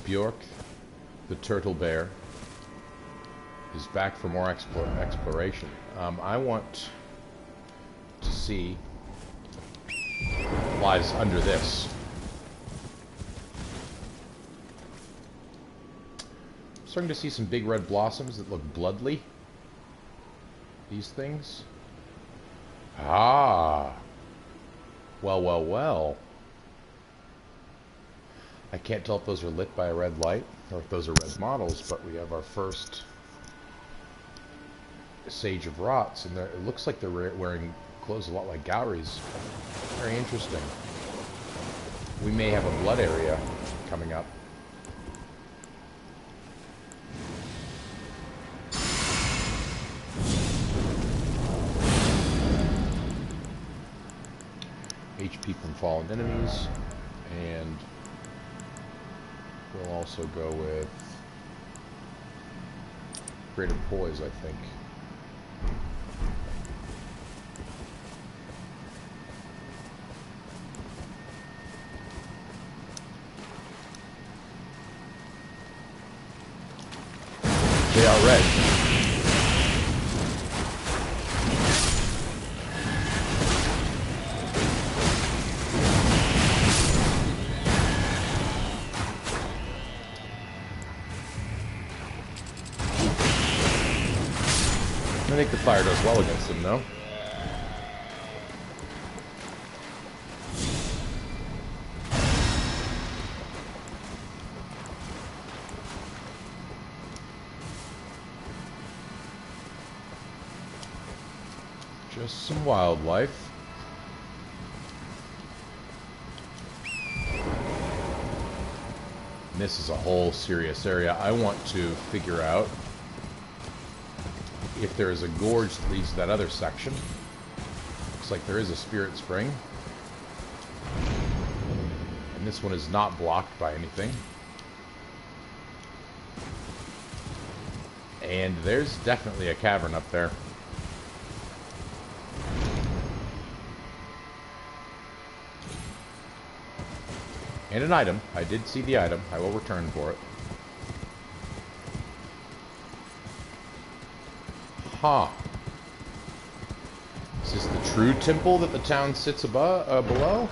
Bjork, the turtle bear, is back for more exploration. I want to see what lies under this. I'm starting to see some big red blossoms that look bloodly. These things. Ah. Well, well, well. I can't tell if those are lit by a red light or if those are red models, but we have our first Sage of Rots, and it looks like they're wearing clothes a lot like Gowries. Very interesting. We may have a blood area coming up. HP from fallen enemies, and we'll also go with greater poise, I think. They are red. I think the fire does well against them, though. Just some wildlife. And this is a whole serious area. I want to figure out if there is a gorge that leads to that other section. Looks like there is a spirit spring. And this one is not blocked by anything. And there's definitely a cavern up there. And an item. I did see the item. I will return for it. Huh. Is this the true temple that the town sits above, below?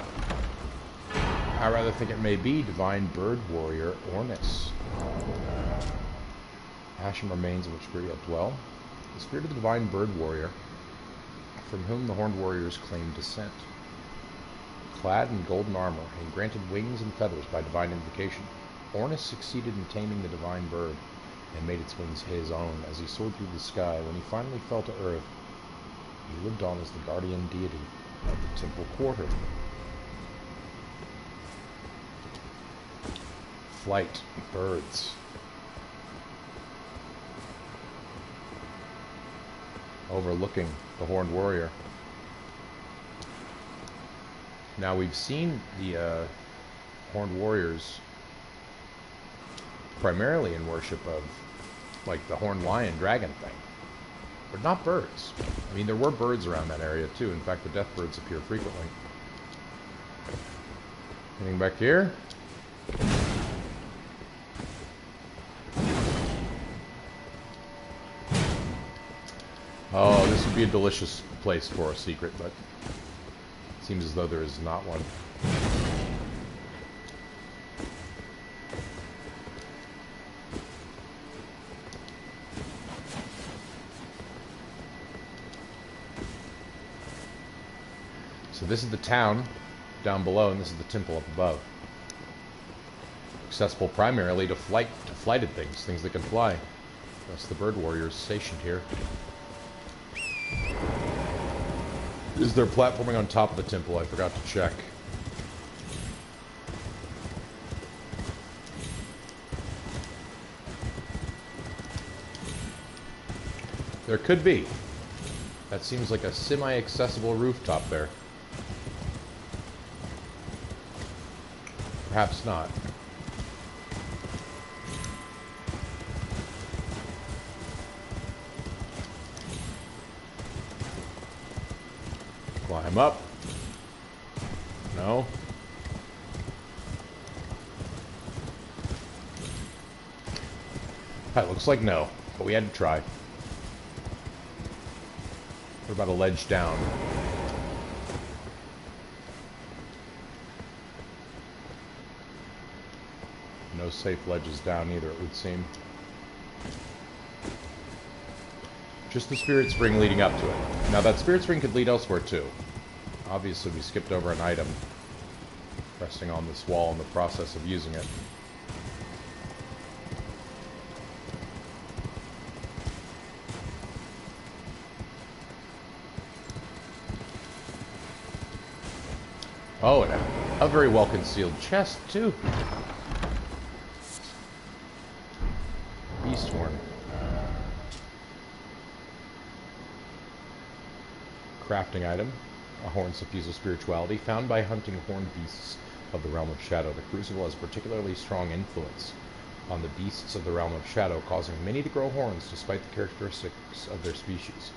I rather think it may be Divine Bird Warrior Ornis. Ashen remains of which spirit yet dwell. The spirit of the Divine Bird Warrior, from whom the Horned Warriors claim descent. Clad in golden armor and granted wings and feathers by divine invocation, Ornis succeeded in taming the divine bird and made its wings his own as he soared through the sky. When he finally fell to earth, he lived on as the guardian deity of the temple quarter. Flight, birds. Overlooking the Horned Warrior. Now, we've seen the Horned Warriors primarily in worship of, like, the Horned Lion Dragon thing. But not birds. I mean, there were birds around that area, too. In fact, the death birds appear frequently. Anything back here? Oh, this would be a delicious place for a secret, but it seems as though there is not one. So this is the town down below, and this is the temple up above. Accessible primarily to flighted things, things that can fly. That's the bird warriors stationed here. Is there platforming on top of the temple? I forgot to check. There could be. That seems like a semi-accessible rooftop there. Perhaps not. Climb up. No. It looks like no, but we had to try. We're about a ledge down. No safe ledges down either, it would seem. Just the spirit spring leading up to it. Now that spirit spring could lead elsewhere too. Obviously we skipped over an item resting on this wall in the process of using it. Oh, and a very well concealed chest too. Beast horn. Crafting item. A horn suffusal spirituality found by hunting horned beasts of the realm of shadow. The crucible has particularly strong influence on the beasts of the realm of shadow, causing many to grow horns despite the characteristics of their species.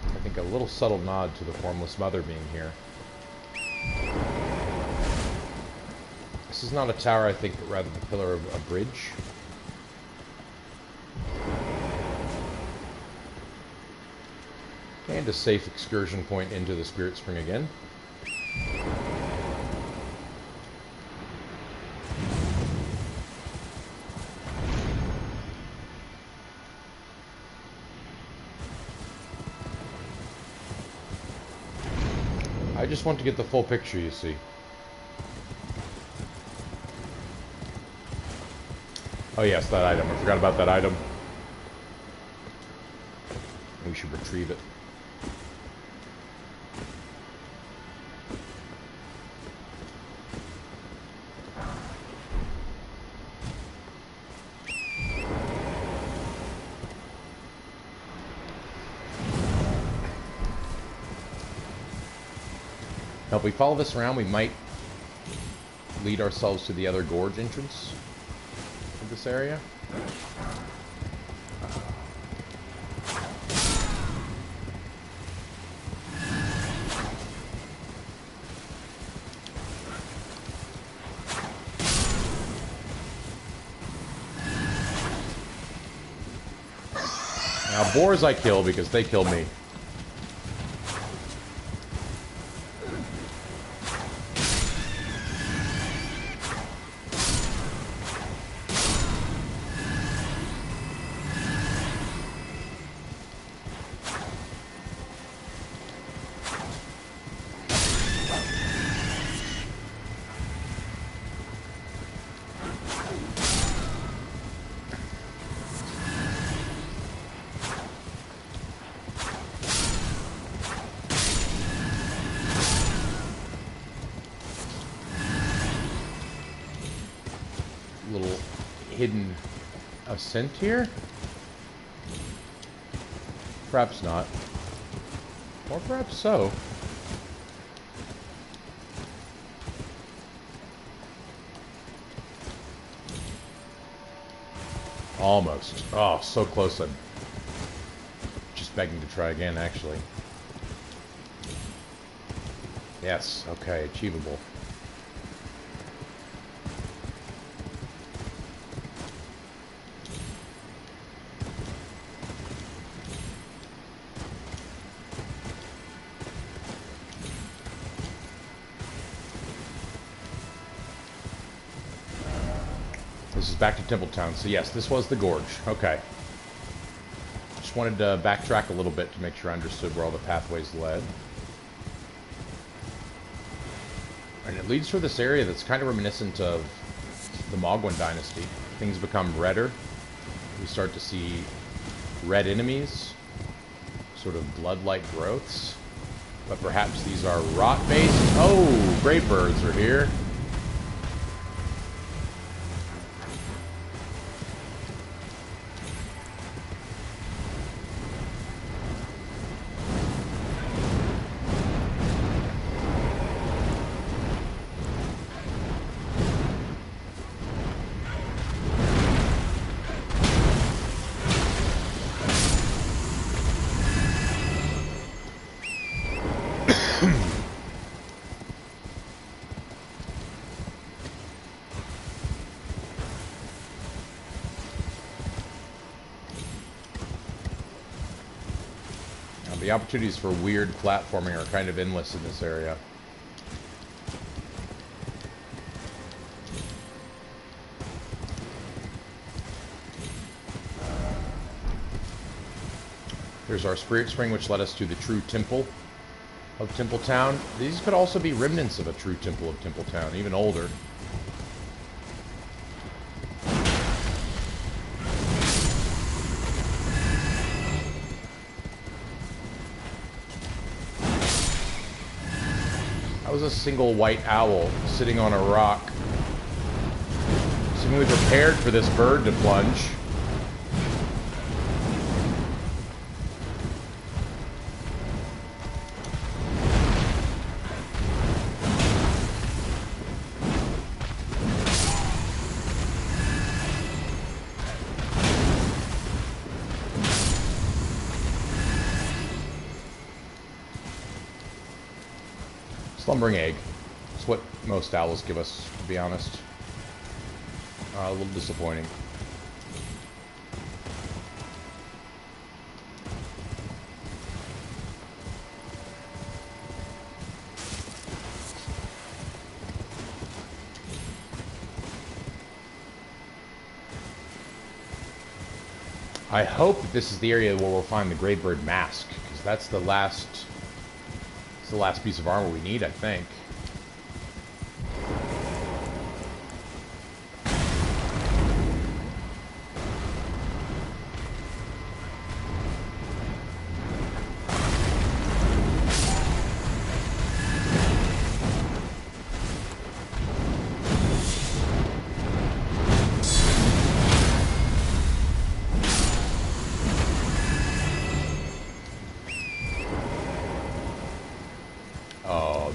I think a little subtle nod to the formless mother being here. This is not a tower, I think, but rather the pillar of a bridge. And a safe excursion point into the Spirit Spring again. I just want to get the full picture, you see. Oh yes, that item. I forgot about that item. We should retrieve it. Now, if we follow this around, we might lead ourselves to the other gorge entrance of this area. Now, boars I kill because they kill me. Little hidden ascent here? Perhaps not. Or perhaps so. Almost. Oh, so close. I'm just begging to try again, actually. Yes, okay, achievable. This is back to Templetown. So yes, this was the gorge. Okay. Just wanted to backtrack a little bit to make sure I understood where all the pathways led. And it leads through this area that's kind of reminiscent of the Mogwai dynasty. Things become redder. We start to see red enemies, sort of blood-like growths. But perhaps these are rot-based. Oh, great birds are here. The opportunities for weird platforming are kind of endless in this area. There's our Spirit Spring, which led us to the true temple of Temple Town. These could also be remnants of a true temple of Temple Town, even older. That was a single white owl sitting on a rock, seemingly prepared for this bird to plunge. Slumbering egg. It's what most owls give us, to be honest. A little disappointing. I hope that this is the area where we'll find the Greybird mask, because that's the last piece of armor we need, I think.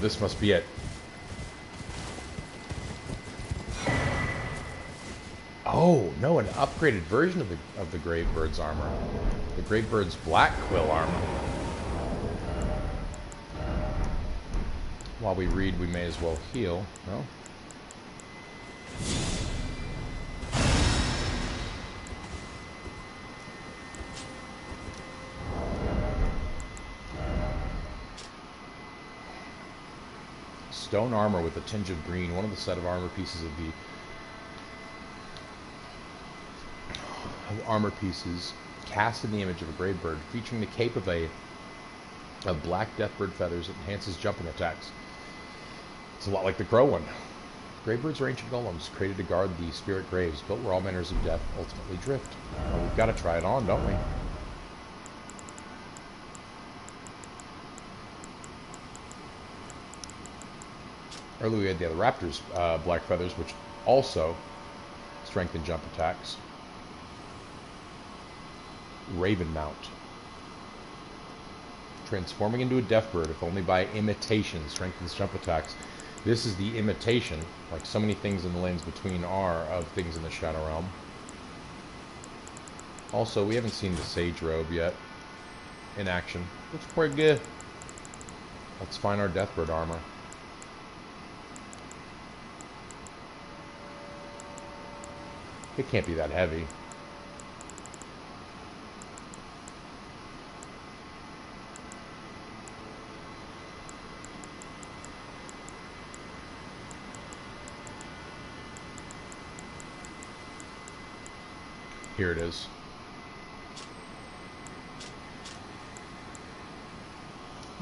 This must be it. Oh no, an upgraded version of the Gravebird's armor. The Gravebird's Black Quill armor. While we read, we may as well heal. No? Stone armor with a tinge of green, one of the set of armor pieces of armor pieces cast in the image of a Gravebird, featuring the cape of black deathbird feathers that enhances jumping attacks. It's a lot like the crow one. Gravebirds are ancient golems created to guard the spirit graves, built where all manners of death ultimately drift. Well, we've got to try it on, don't we? Earlier we had the other raptor's black feathers, which also strengthen jump attacks. Raven Mount. Transforming into a deathbird, if only by imitation, strengthens jump attacks. This is the imitation, like so many things in the Lands Between are, of things in the Shadow Realm. Also, we haven't seen the Sage Robe yet in action. Looks pretty good. Let's find our deathbird armor. It can't be that heavy. Here it is.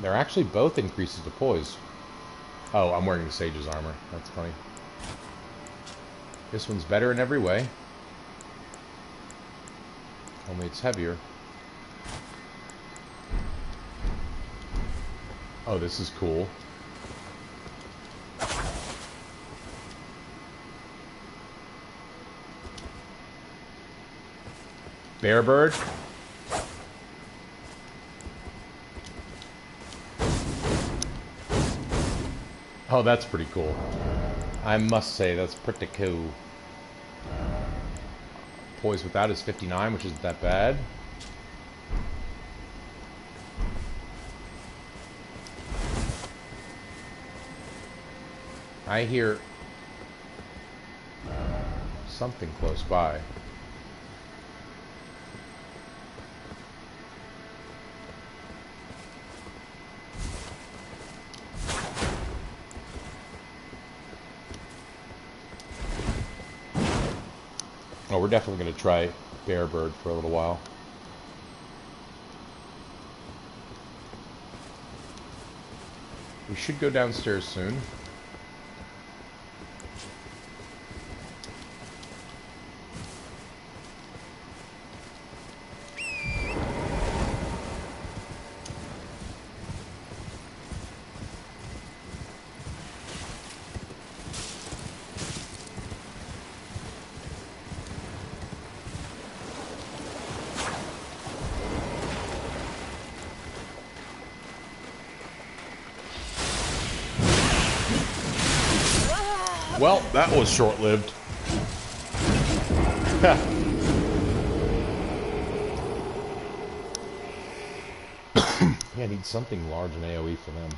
They're actually both increases to poise. Oh, I'm wearing the Sage's armor. That's funny. This one's better in every way. Only it's heavier. Oh, this is cool. Bearbird. Oh, that's pretty cool. I must say, that's pretty cool. Poise without is 59, which isn't that bad. I hear something close by. Oh, we're definitely going to try bear bird for a little while. We should go downstairs soon. Well, that was short-lived. Yeah, I need something large in AoE for them.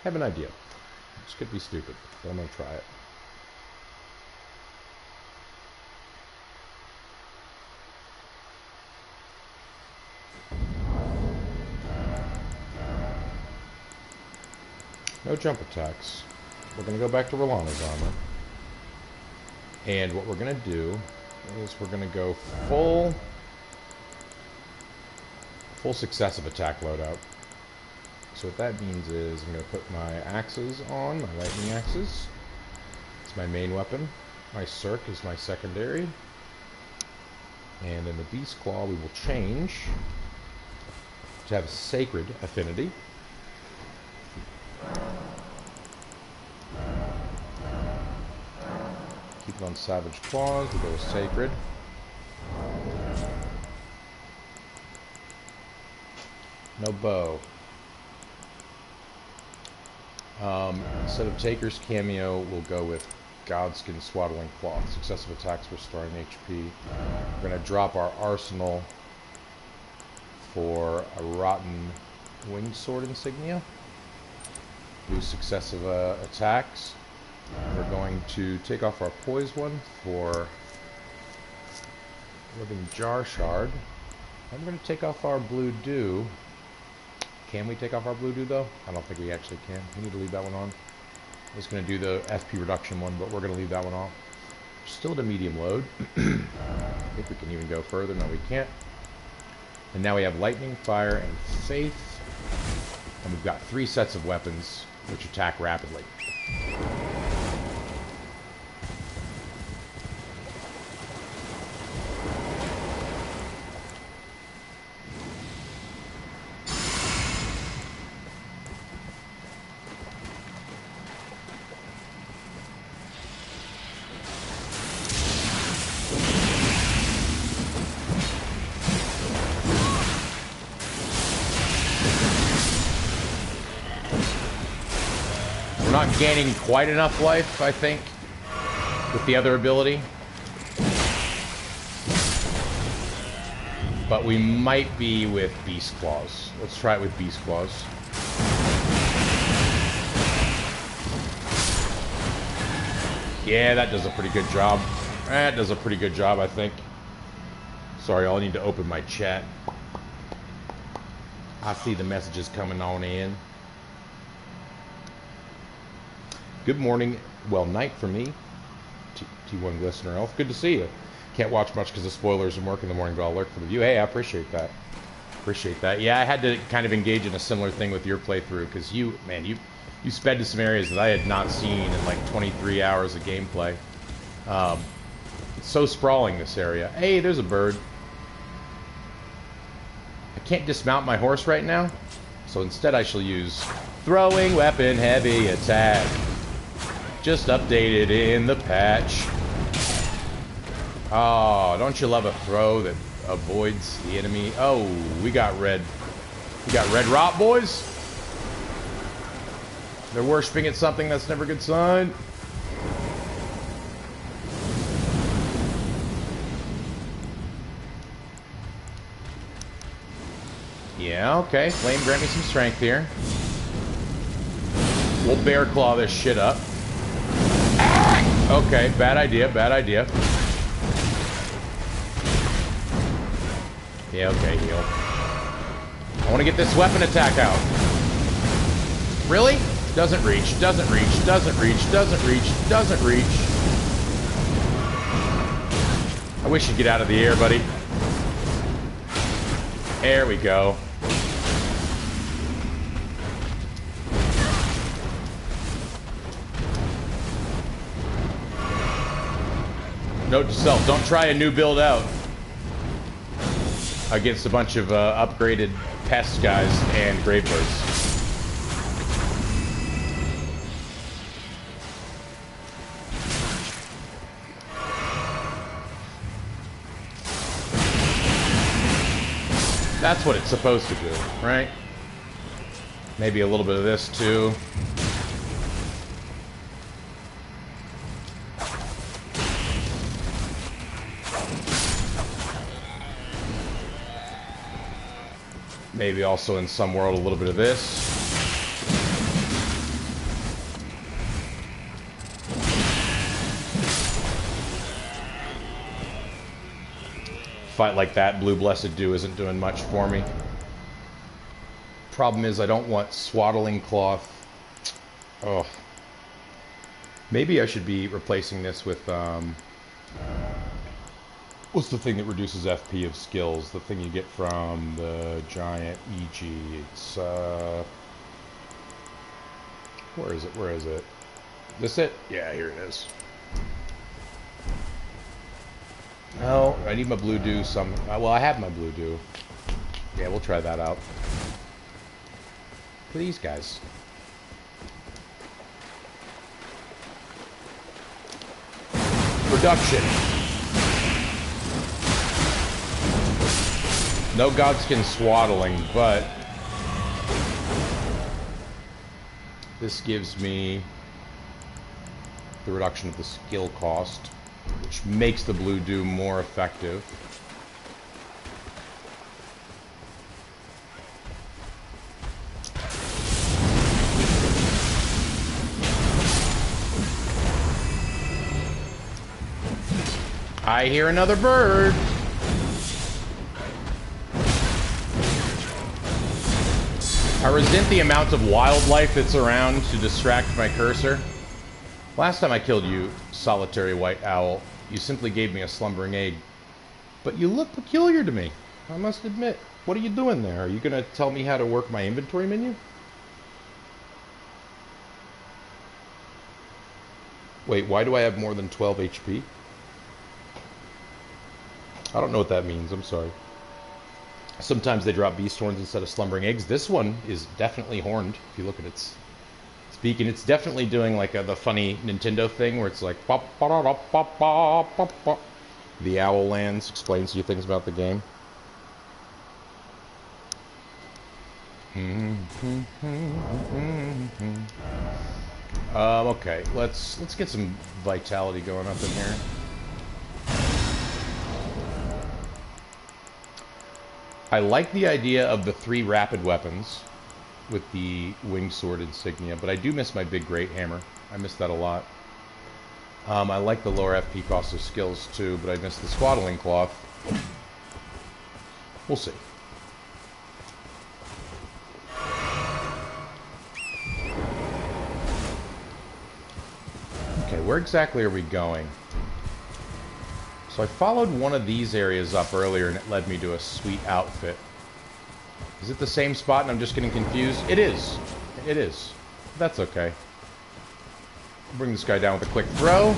I have an idea. This could be stupid, but I'm going to try it. No jump attacks. We're going to go back to Rolana's armor. And what we're going to do is we're going to go full successive attack loadout. So what that means is I'm going to put my axes on, my lightning axes. It's my main weapon. My Cirque is my secondary. And in the Beast Claw we will change to have a Sacred affinity. Keep it on Savage Claws, we go with Sacred. No bow. Instead of Taker's cameo, we'll go with Godskin Swaddling Cloth. Successive attacks restoring HP. We're going to drop our arsenal for a Rotten Winged Sword insignia. Do successive attacks. We're going to take off our Poise one for Living Jar Shard. And we're going to take off our Blue Dew. Can we take off our Blue Dew, though? I don't think we actually can. We need to leave that one on. I was going to do the FP reduction one, but we're going to leave that one off. Still at a medium load. I think we can even go further. No, we can't. And now we have Lightning, Fire, and Faith. And we've got 3 sets of weapons which attack rapidly. Not gaining quite enough life, I think, with the other ability. But we might be with Beast Claws. Let's try it with Beast Claws. Yeah, that does a pretty good job. That does a pretty good job, I think. Sorry, I'll need to open my chat. I see the messages coming on in. Good morning, well, night for me, T1 Glistener Elf. Good to see you. Can't watch much because of spoilers and work in the morning, but I'll lurk for the view. Hey, I appreciate that. Appreciate that. Yeah, I had to kind of engage in a similar thing with your playthrough because you sped to some areas that I had not seen in like 23 hours of gameplay. It's so sprawling, this area. Hey, there's a bird. I can't dismount my horse right now, so instead I shall use Throwing Weapon Heavy Attack. Just updated in the patch. Oh, don't you love a throw that avoids the enemy? Oh, we got red. We got red rot, boys. They're worshipping at something. That's never a good sign. Yeah, okay. Flame, grant me some strength here. We'll bear claw this shit up. Okay, bad idea, bad idea. Yeah, okay, heal. I want to get this weapon attack out. Really? Doesn't reach, doesn't reach, doesn't reach, doesn't reach, doesn't reach. I wish you'd get out of the air, buddy. There we go. Note to self, don't try a new build out against a bunch of upgraded pest guys and gravebirds. That's what it's supposed to do, right? Maybe a little bit of this too. Maybe also in some world a little bit of this. Fight like that, Blue Blessed Dew isn't doing much for me. Problem is I don't want swaddling cloth. Oh. Maybe I should be replacing this with what's the thing that reduces FP of skills? The thing you get from the giant EG. It's where is it? Where is it? Is this it? Yeah, here it is. No, I need my blue dew. Well, I have my blue dew. Yeah, we'll try that out. For these guys. Production. No Godskin swaddling, but this gives me the reduction of the skill cost, which makes the blue dew more effective. I hear another bird. I resent the amount of wildlife that's around to distract my cursor. Last time I killed you, solitary white owl, you simply gave me a slumbering egg. But you look peculiar to me, I must admit. What are you doing there? Are you going to tell me how to work my inventory menu? Wait, why do I have more than 12 HP? I don't know what that means, I'm sorry. Sometimes they drop beast horns instead of slumbering eggs. This one is definitely horned, if you look at its beak, and it's definitely doing like the funny Nintendo thing where it's like pop, pop, pop, pop, pop, pop, pop. The owl lands, explains to you things about the game. Okay, let's get some vitality going up in here. I like the idea of the 3 rapid weapons with the winged sword insignia, but I do miss my big great hammer. I miss that a lot. I like the lower FP cost of skills too, but I miss the swaddling cloth. We'll see. Okay, where exactly are we going? So I followed one of these areas up earlier and it led me to a sweet outfit. Is it the same spot and I'm just getting confused? It is. It is. That's okay. I'll bring this guy down with a quick throw.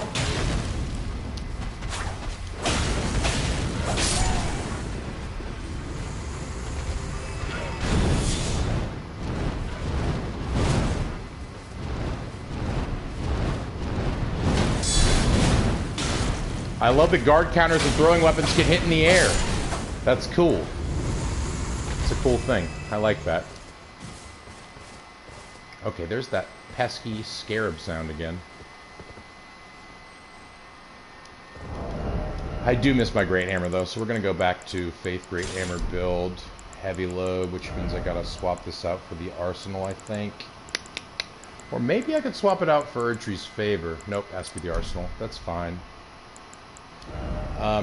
I love that guard counters and throwing weapons can hit in the air. That's cool. It's a cool thing. I like that. Okay, there's that pesky scarab sound again. I do miss my Great Hammer though, so we're going to go back to Faith Great Hammer build. Heavy load, which means I got to swap this out for the arsenal, I think. Or maybe I could swap it out for Erdtree's favor. Nope, has to be the arsenal. That's fine.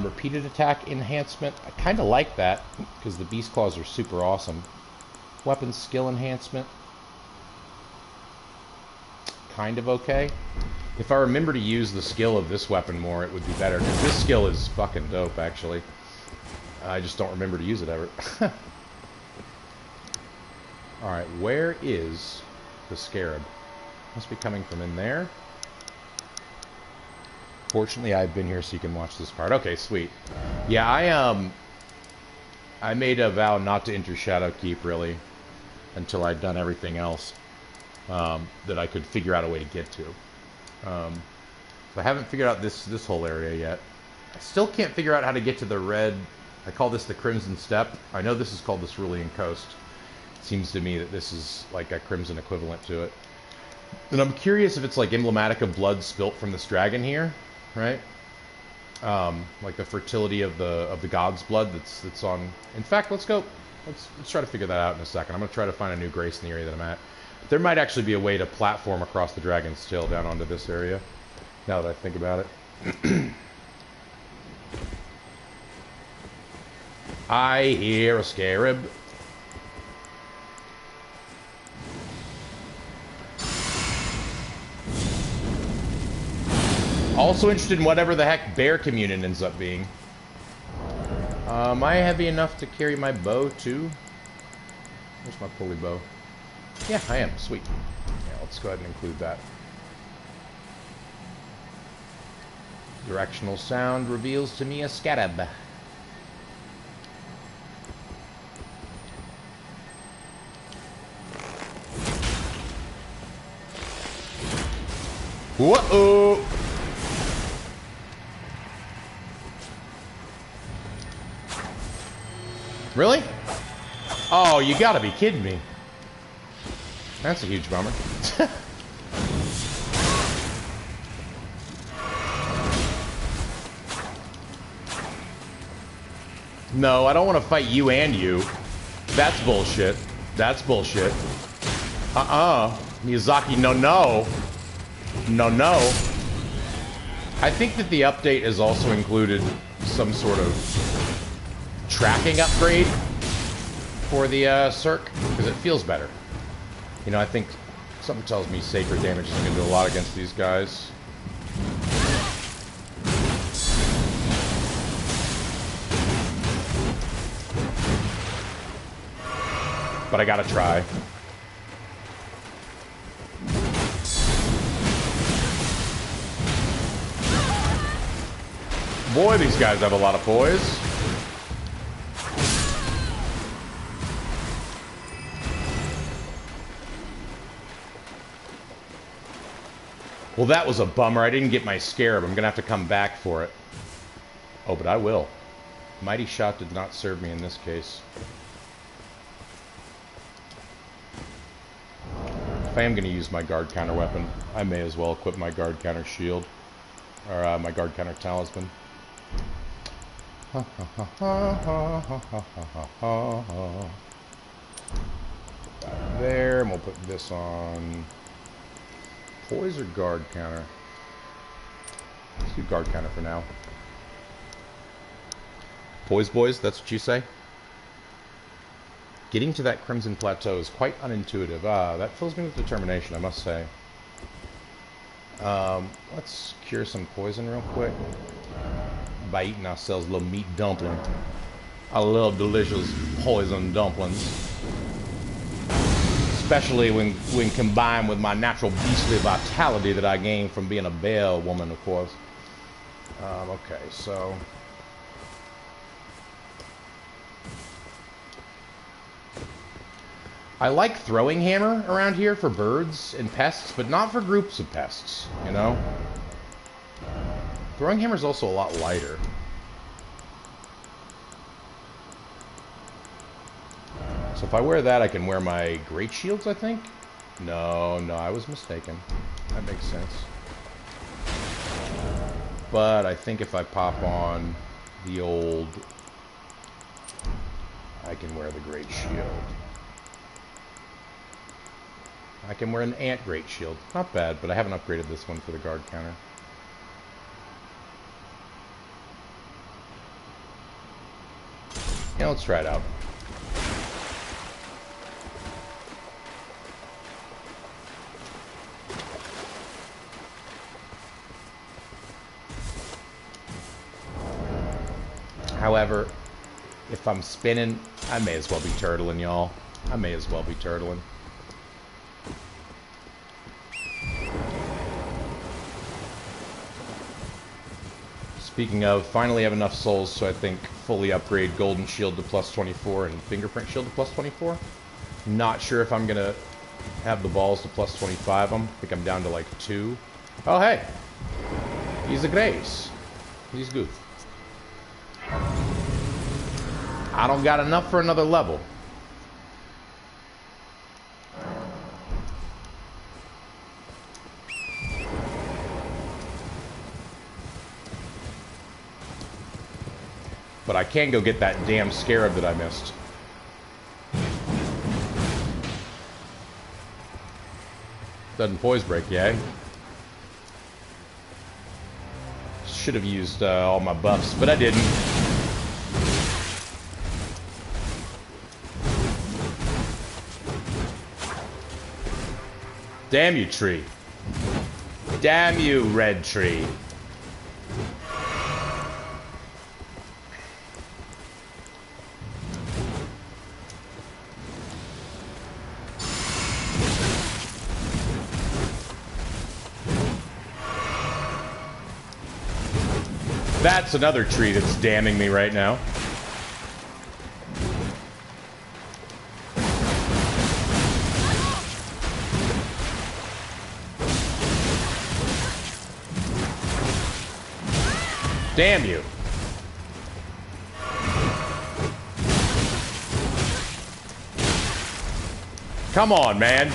Repeated attack enhancement. I kind of like that, because the beast claws are super awesome. Weapon skill enhancement. Kind of okay. If I remember to use the skill of this weapon more, it would be better, because this skill is fucking dope, actually. I just don't remember to use it ever. Alright, where is the scarab? Must be coming from in there. Fortunately, I've been here so you can watch this part. Okay, sweet. Yeah, I made a vow not to enter Shadowkeep, really, until I'd done everything else that I could figure out a way to get to. So I haven't figured out this whole area yet. I still can't figure out how to get to the red... I call this the Crimson Steppe. I know this is called the Cerulean Coast. It seems to me that this is like a Crimson equivalent to it. And I'm curious if it's like emblematic of blood spilt from this dragon here, right? Like the fertility of the god's blood that's on... In fact, let's try to figure that out in a second. I'm going to try to find a new grace in the area that I'm at. There might actually be a way to platform across the dragon's tail down onto this area, now that I think about it. I hear a scarab. Also interested in whatever the heck Bear Communion ends up being. Am I heavy enough to carry my bow, too? Where's my pulley bow? Yeah, I am. Sweet. Yeah, let's go ahead and include that. Directional sound reveals to me a scarab. Whoa! Really? Oh, you gotta be kidding me. That's a huge bummer. No, I don't want to fight you and you. That's bullshit. That's bullshit. Miyazaki, no. No. I think that the update has also included some sort of tracking upgrade for the Cirque, because it feels better. You know, I think something tells me sacred damage is going to do a lot against these guys. But I gotta try. Boy, these guys have a lot of poise. Well, that was a bummer. I didn't get my scarab. I'm gonna have to come back for it. Oh, but I will. Mighty Shot did not serve me in this case. If I am going to use my guard counter weapon, I may as well equip my guard counter shield. Or my guard counter talisman. There, and we'll put this on. Poise or guard counter? Let's do guard counter for now. Poise, boys, that's what you say? Getting to that Crimson Plateau is quite unintuitive. That fills me with determination, I must say. Let's cure some poison real quick by eating ourselves a little meat dumpling. I love delicious poison dumplings. Especially when combined with my natural beastly vitality that I gain from being a bear woman, of course. Okay, so... I like throwing hammer around here for birds and pests, but not for groups of pests, you know? Throwing hammer is also a lot lighter. So if I wear that, I can wear my great shields, I think? No, I was mistaken. That makes sense. But I think if I pop on the old... I can wear the great shield. I can wear an ant great shield. Not bad, but I haven't upgraded this one for the guard counter. Yeah, let's try it out. However, if I'm spinning, I may as well be turtling, y'all. I may as well be turtling. Speaking of, finally have enough souls so I think fully upgrade Golden Shield to plus 24 and Fingerprint Shield to plus 24. Not sure if I'm going to have the balls to plus 25 them. I think I'm down to like 2. Oh, hey. He's a Grace. He's good. I don't got enough for another level. But I can go get that damn scarab that I missed. Doesn't poise break, yay. Should have used all my buffs, but I didn't. Damn you, tree. Damn you, red tree. That's another tree that's damning me right now. Damn you. Come on, man.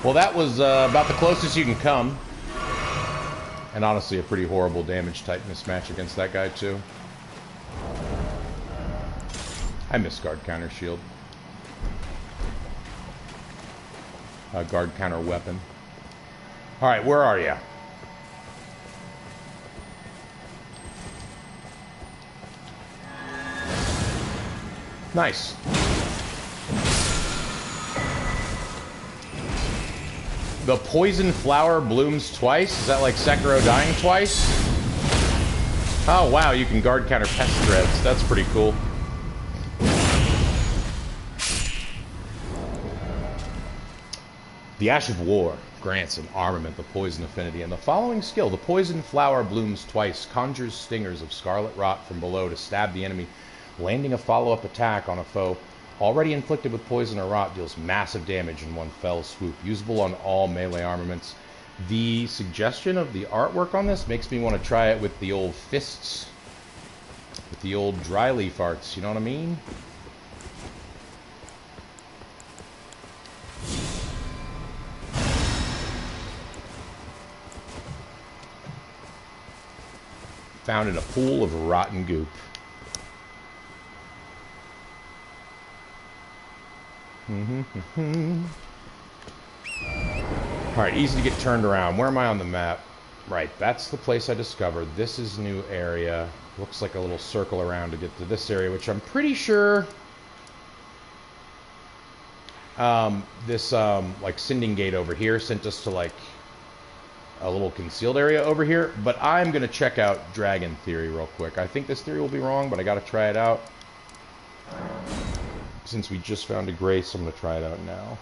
Well, that was about the closest you can come. And honestly, a pretty horrible damage type mismatch against that guy, too. I miss guard counter shield. Guard counter weapon. Alright, where are you? Nice. The poison flower blooms twice? Is that like Sekiro dying twice? Oh wow, you can guard counter pest threads. That's pretty cool. The Ash of War grants an armament the poison affinity, and the following skill: the poison flower blooms twice, conjures stingers of scarlet rot from below to stab the enemy, landing a follow-up attack on a foe already inflicted with poison or rot, deals massive damage in one fell swoop. Usable on all melee armaments. The suggestion of the artwork on this makes me want to try it with the old fists. With the old dry leaf arts, you know what I mean? Found in a pool of rotten goop. Alright, easy to get turned around. Where am I on the map? Right, that's the place I discovered. This is new area. Looks like a little circle around to get to this area, which I'm pretty sure this like sending gate over here sent us to like a little concealed area over here. But I'm gonna check out Dragon Theory real quick. I think this theory will be wrong, but I gotta try it out. Since we just found a Grace, I'm going to try it out now.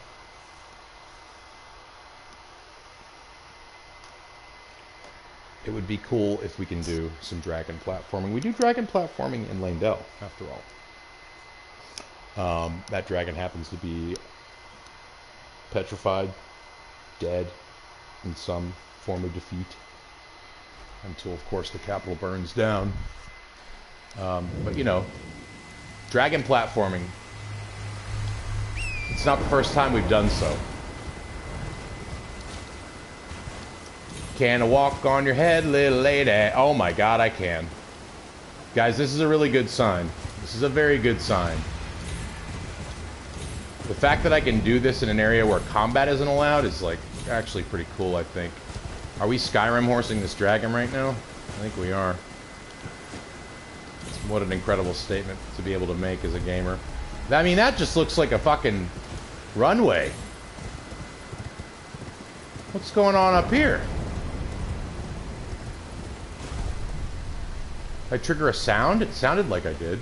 It would be cool if we can do some dragon platforming. We do dragon platforming in Landell, after all. That dragon happens to be petrified, dead, in some form of defeat. Until, of course, the capital burns down. But, you know, dragon platforming... It's not the first time we've done so. Can I walk on your head, little lady? Oh my god, I can. Guys, this is a really good sign. This is a very good sign. The fact that I can do this in an area where combat isn't allowed is, like, actually pretty cool, I think. Are we Skyrim horsing this dragon right now? I think we are. What an incredible statement to be able to make as a gamer. I mean, that just looks like a fucking runway. What's going on up here? Did I trigger a sound? It sounded like I did.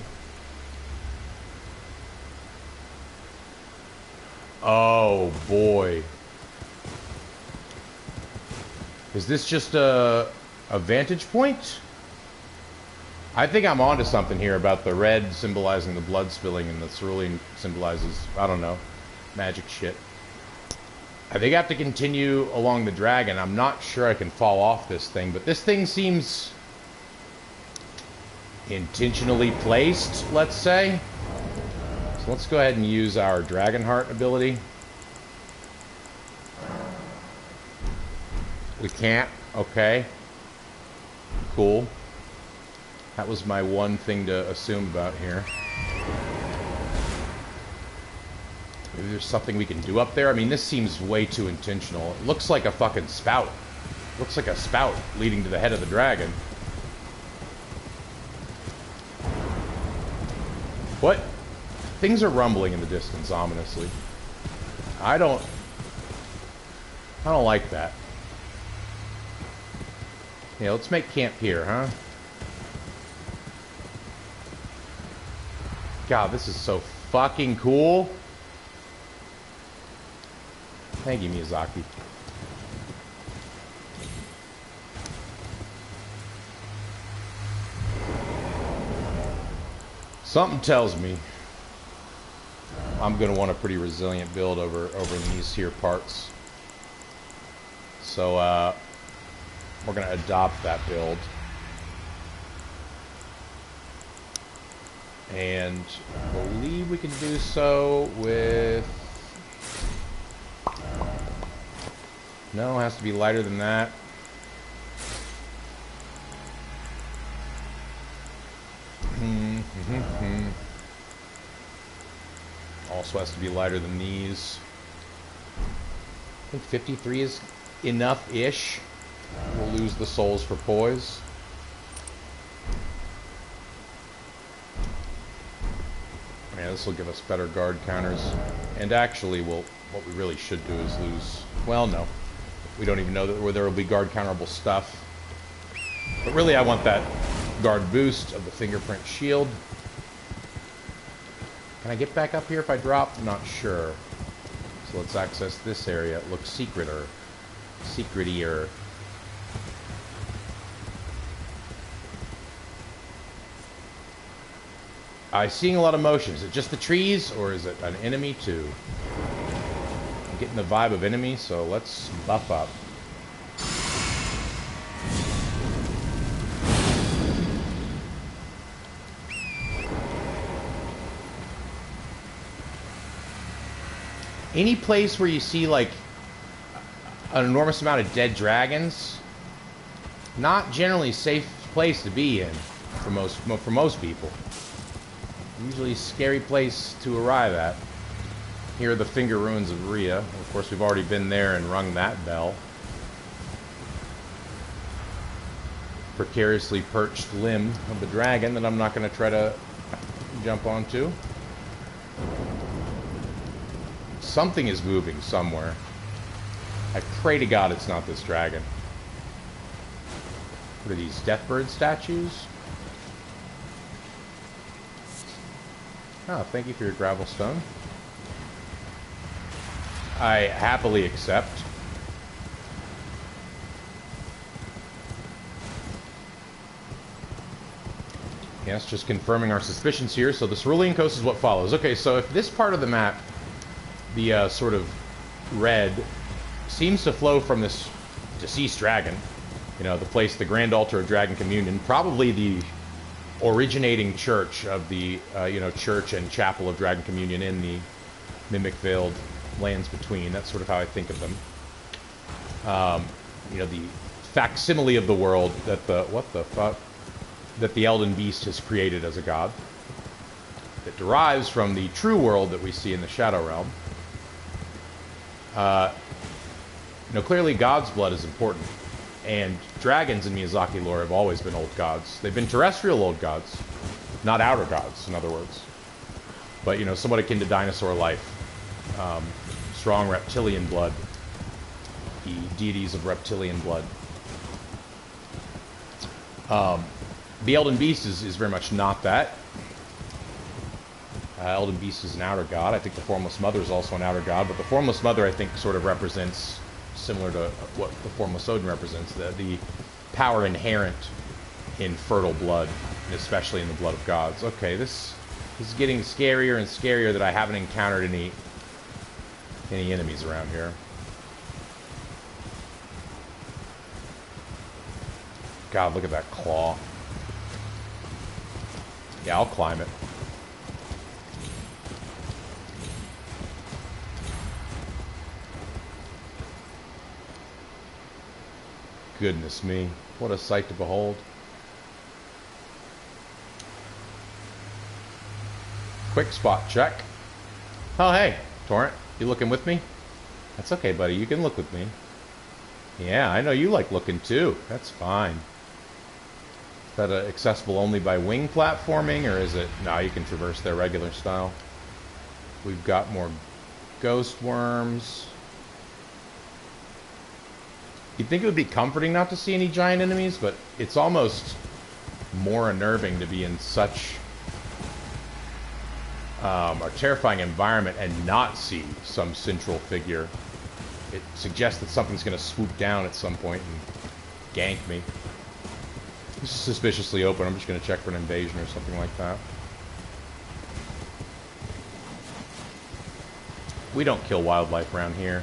Oh, boy. Is this just a vantage point? I think I'm onto something here about the red symbolizing the blood spilling and the cerulean symbolizes, I don't know, magic shit. I think I have to continue along the dragon. I'm not sure I can fall off this thing, but this thing seems intentionally placed, let's say. So let's go ahead and use our Dragon Heart ability. We can't. Okay. Cool. That was my one thing to assume about here. Maybe there's something we can do up there. I mean, this seems way too intentional. It looks like a fucking spout. Looks like a spout leading to the head of the dragon. What? Things are rumbling in the distance, ominously. I don't like that. Yeah, let's make camp here, huh? God, this is so fucking cool. Thank you, Miyazaki. Something tells me I'm going to want a pretty resilient build over these here parts. So, we're going to adopt that build. And I believe we can do so with... No, it has to be lighter than that. Also has to be lighter than these. I think 53 is enough-ish. We'll lose the souls for poise. Yeah, this will give us better guard counters. And actually, what we really should do is lose... Well, no. We don't even know that where there will be guard counterable stuff. But really, I want that guard boost of the fingerprint shield. Can I get back up here if I drop? I'm not sure. So let's access this area. It looks secretier. I'm seeing a lot of motion. Is it just the trees, or is it an enemy too? I'm getting the vibe of enemy, so let's buff up. Any place where you see, like, an enormous amount of dead dragons, not generally a safe place to be in for most people. Usually a scary place to arrive at. Here are the finger ruins of Rhea. Of course, we've already been there and rung that bell. Precariously perched limb of the dragon that I'm not going to try to jump onto. Something is moving somewhere. I pray to God it's not this dragon. What are these, Deathbird statues? Oh, thank you for your gravel stone. I happily accept. Yes, just confirming our suspicions here. So the Cerulean Coast is what follows. Okay, so if this part of the map, the sort of red, seems to flow from this deceased dragon, you know, the place, the Grand Altar of Dragon Communion, probably the originating church of the, you know, church and chapel of Dragon Communion in the Mimic Veiled lands between. That's sort of how I think of them. You know, the facsimile of the world that the, what the fuck, that the Elden Beast has created as a god. that derives from the true world that we see in the Shadow Realm. Clearly God's blood is important, and dragons in Miyazaki lore have always been old gods. They've been terrestrial old gods, not outer gods, in other words. But, somewhat akin to dinosaur life. Strong reptilian blood. The deities of reptilian blood. The Elden Beast is very much not that. Elden Beast is an outer god. I think the Formless Mother is also an outer god, but the Formless Mother, I think, sort of represents, similar to what the Formless Odin represents, the power inherent in fertile blood, and especially in the blood of gods. Okay, this is getting scarier and scarier that I haven't encountered any enemies around here. God, look at that claw. Yeah, I'll climb it. Goodness me, what a sight to behold. Quick spot check. Oh, hey, Torrent, you looking with me? That's okay, buddy, you can look with me. Yeah, I know you like looking too. That's fine. Is that accessible only by wing platforming, or is it... No, you can traverse their regular style. We've got more ghost worms. You'd think it would be comforting not to see any giant enemies, but it's almost more unnerving to be in such a terrifying environment and not see some central figure. It suggests that something's going to swoop down at some point and gank me. This is suspiciously open. I'm just going to check for an invasion or something like that. We don't kill wildlife around here.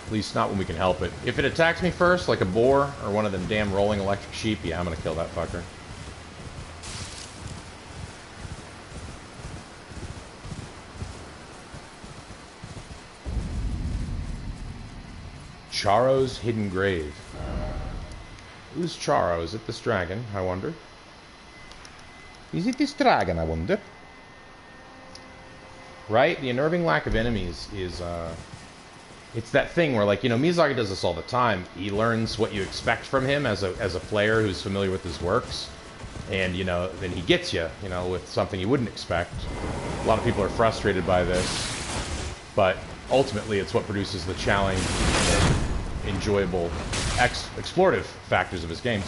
At least not when we can help it. If it attacks me first, like a boar or one of them damn rolling electric sheep, yeah, I'm gonna kill that fucker. Charo's hidden grave. Who's Charo? Is it this dragon, I wonder? Is it this dragon, I wonder? Right? The unnerving lack of enemies is, it's that thing where, like, Miyazaki does this all the time. He learns what you expect from him as a player who's familiar with his works. And, then he gets you, with something you wouldn't expect. A lot of people are frustrated by this. But ultimately, it's what produces the challenge and enjoyable explorative factors of his games.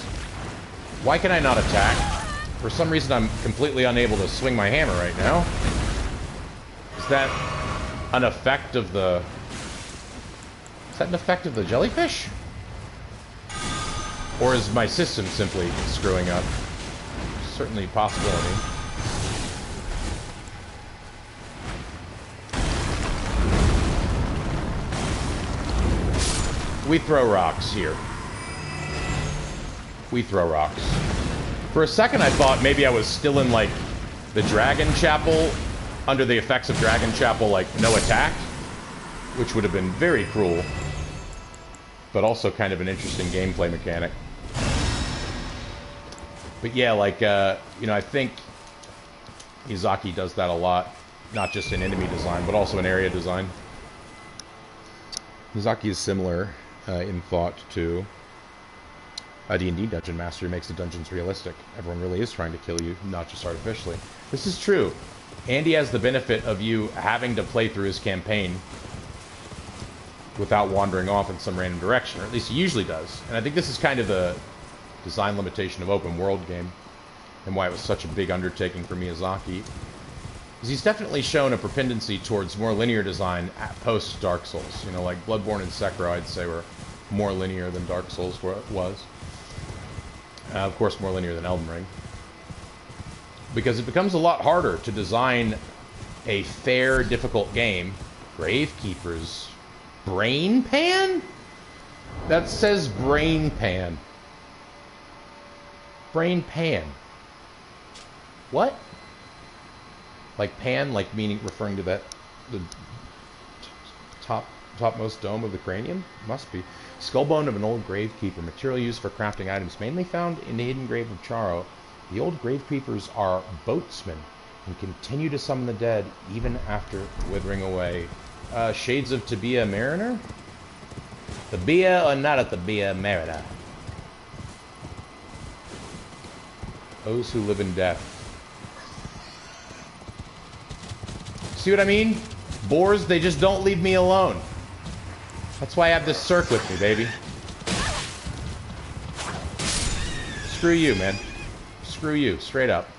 Why can I not attack? For some reason, I'm completely unable to swing my hammer right now. Is that an effect of the... Is that an effect of the jellyfish? Or is my system simply screwing up? Certainly a possibility. We throw rocks here. We throw rocks. For a second I thought maybe I was still in, like, the Dragon Chapel, under the effects of Dragon Chapel, like, no attack, which would have been very cruel, but also kind of an interesting gameplay mechanic. But yeah, like, I think Miyazaki does that a lot, not just in enemy design, but also in area design. Miyazaki is similar in thought to a D&D dungeon master who makes the dungeons realistic. Everyone really is trying to kill you, not just artificially. This is true. Andy has the benefit of you having to play through his campaign without wandering off in some random direction, or at least he usually does. And I think this is kind of the design limitation of open world game, and why it was such a big undertaking for Miyazaki. Because he's definitely shown a propensity towards more linear design post Dark Souls. Like Bloodborne and Sekiro, I'd say, were more linear than Dark Souls was. Of course, more linear than Elden Ring. Because it becomes a lot harder to design a fair, difficult game. Gravekeeper's Brain Pan? That says Brain Pan. Brain Pan. What? Like pan, like meaning referring to the topmost dome of the cranium? Must be. Skullbone of an old gravekeeper, material used for crafting items, mainly found in the hidden grave of Charo. The old grave creepers are boatsmen and continue to summon the dead even after withering away. Shades of Tabia Mariner? Tabia or not a Tabia Mariner? Those who live in death. See what I mean? Boars, they just don't leave me alone. That's why I have this Cirque with me, baby. Screw you, man. Screw you, straight up.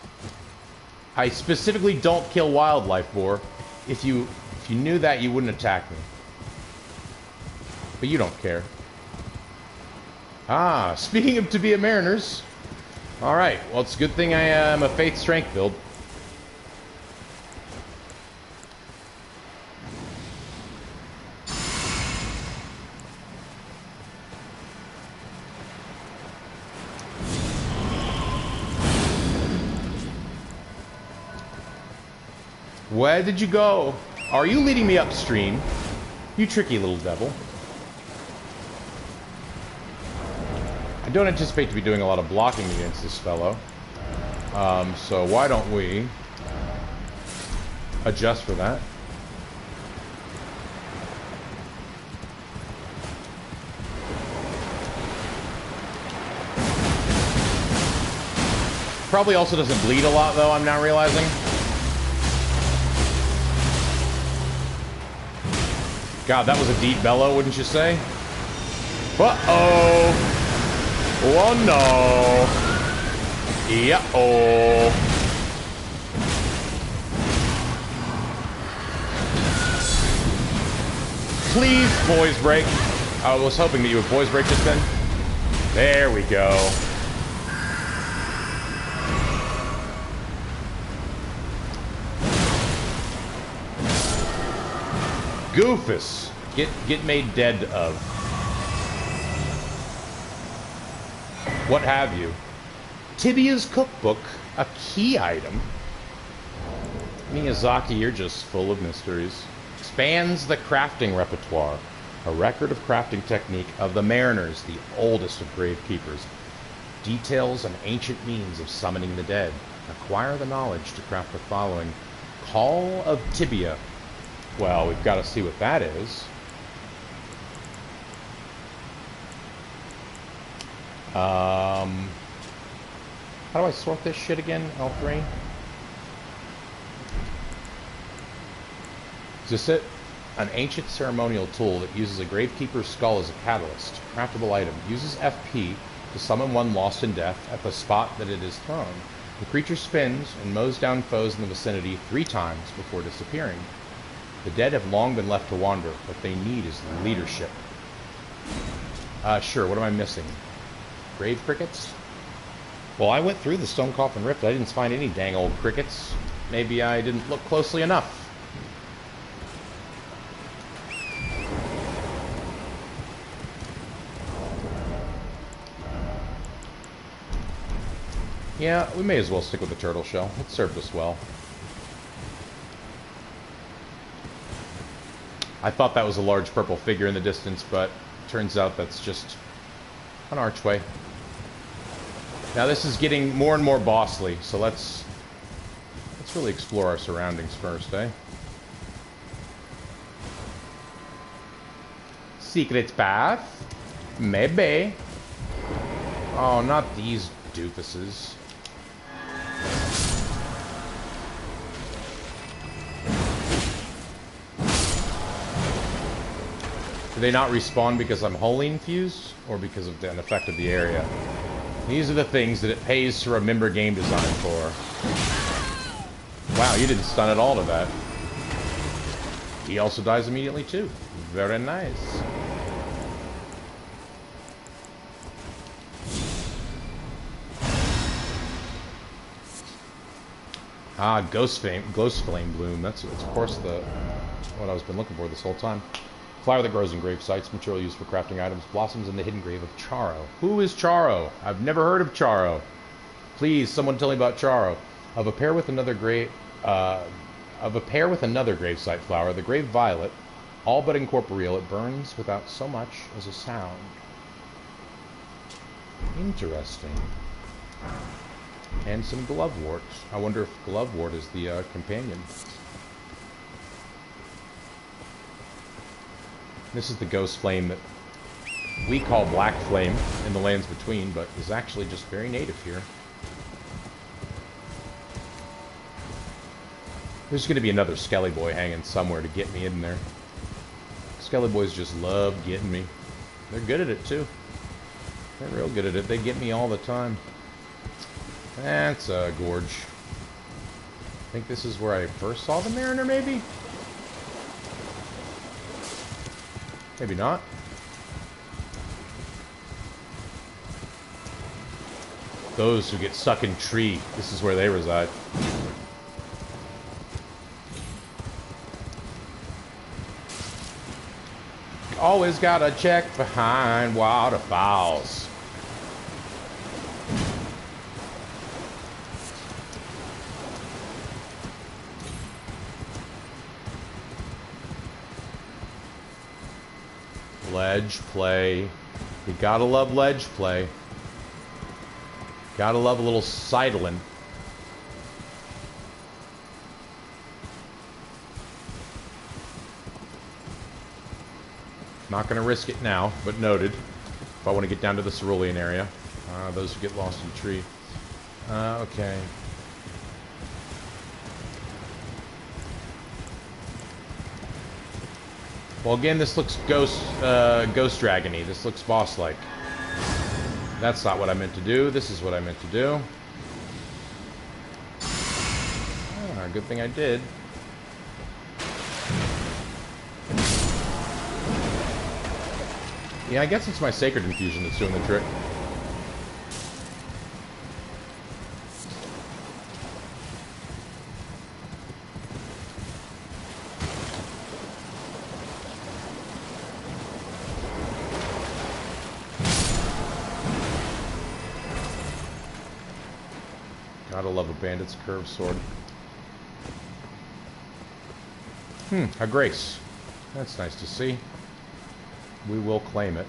I specifically don't kill wildlife, boar. If you knew that, you wouldn't attack me. But you don't care. Ah, speaking of Tabia Mariners. Alright, well, it's a good thing I am a faith strength build. Where did you go? Are you leading me upstream? You tricky little devil. I don't anticipate to be doing a lot of blocking against this fellow. So why don't we adjust for that? Probably also doesn't bleed a lot, though, I'm now realizing. God, that was a deep bellow, wouldn't you say? Uh-oh! Oh, no! Yeah-oh! Please, poise break. I was hoping that you would poise break just then. There we go. Goofus. Get made dead of. What have you? Tibia's cookbook, a key item. Miyazaki, you're just full of mysteries. Expands the crafting repertoire. A record of crafting technique of the Mariners, the oldest of gravekeepers. Details an ancient means of summoning the dead. Acquire the knowledge to craft the following. Call of Tibia. Well, we've got to see what that is. How do I sort this shit again? L3? Is this it? An ancient ceremonial tool that uses a gravekeeper's skull as a catalyst. Craftable item. Uses FP to summon one lost in death at the spot that it is thrown. The creature spins and mows down foes in the vicinity 3 times before disappearing. The dead have long been left to wander. What they need is leadership. Sure, what am I missing? Grave crickets? Well, I went through the Stone Coffin Rift. I didn't find any dang old crickets. Maybe I didn't look closely enough. Yeah, we may as well stick with the turtle shell. It served us well. I thought that was a large purple figure in the distance, but turns out that's just an archway. Now this is getting more and more bossly, so let's really explore our surroundings first, eh? Secret path? Maybe. Oh, not these doofuses. Do they not respawn because I'm holy infused, or because of an effect of the area? These are the things that it pays to remember game design for. Wow, you didn't stun at all to that. He also dies immediately too. Very nice. Ah, Ghost Flame Bloom. That's of course what I've been looking for this whole time. Flower that grows in grave sites, material used for crafting items, blossoms in the hidden grave of Charo. Who is Charo? I've never heard of Charo. Please, someone tell me about Charo. Of a pair with another grave site flower, the grave violet, all but incorporeal, it burns without so much as a sound. Interesting. And some glovewort. I wonder if glovewort is the companion. This is the ghost flame that we call black flame in the lands between, but is actually just very native here. There's going to be another Skelly Boy hanging somewhere to get me in there. Skelly Boys just love getting me. They're good at it, too. They're real good at it. They get me all the time. That's a gorge. I think this is where I first saw the Mariner, maybe? Maybe not. Those who get stuck in tree, this is where they reside. Always gotta check behind waterfalls. Ledge play. You gotta love ledge play. Gotta love a little sidling. Not going to risk it now, but noted. If I want to get down to the cerulean area. Those who get lost in the tree. Okay. Well, again, this looks ghost dragon-y. This looks boss-like. That's not what I meant to do. This is what I meant to do. Good thing I did. Yeah, I guess it's my Sacred Infusion that's doing the trick. Gotta love a bandit's curved sword. A grace. That's nice to see. We will claim it.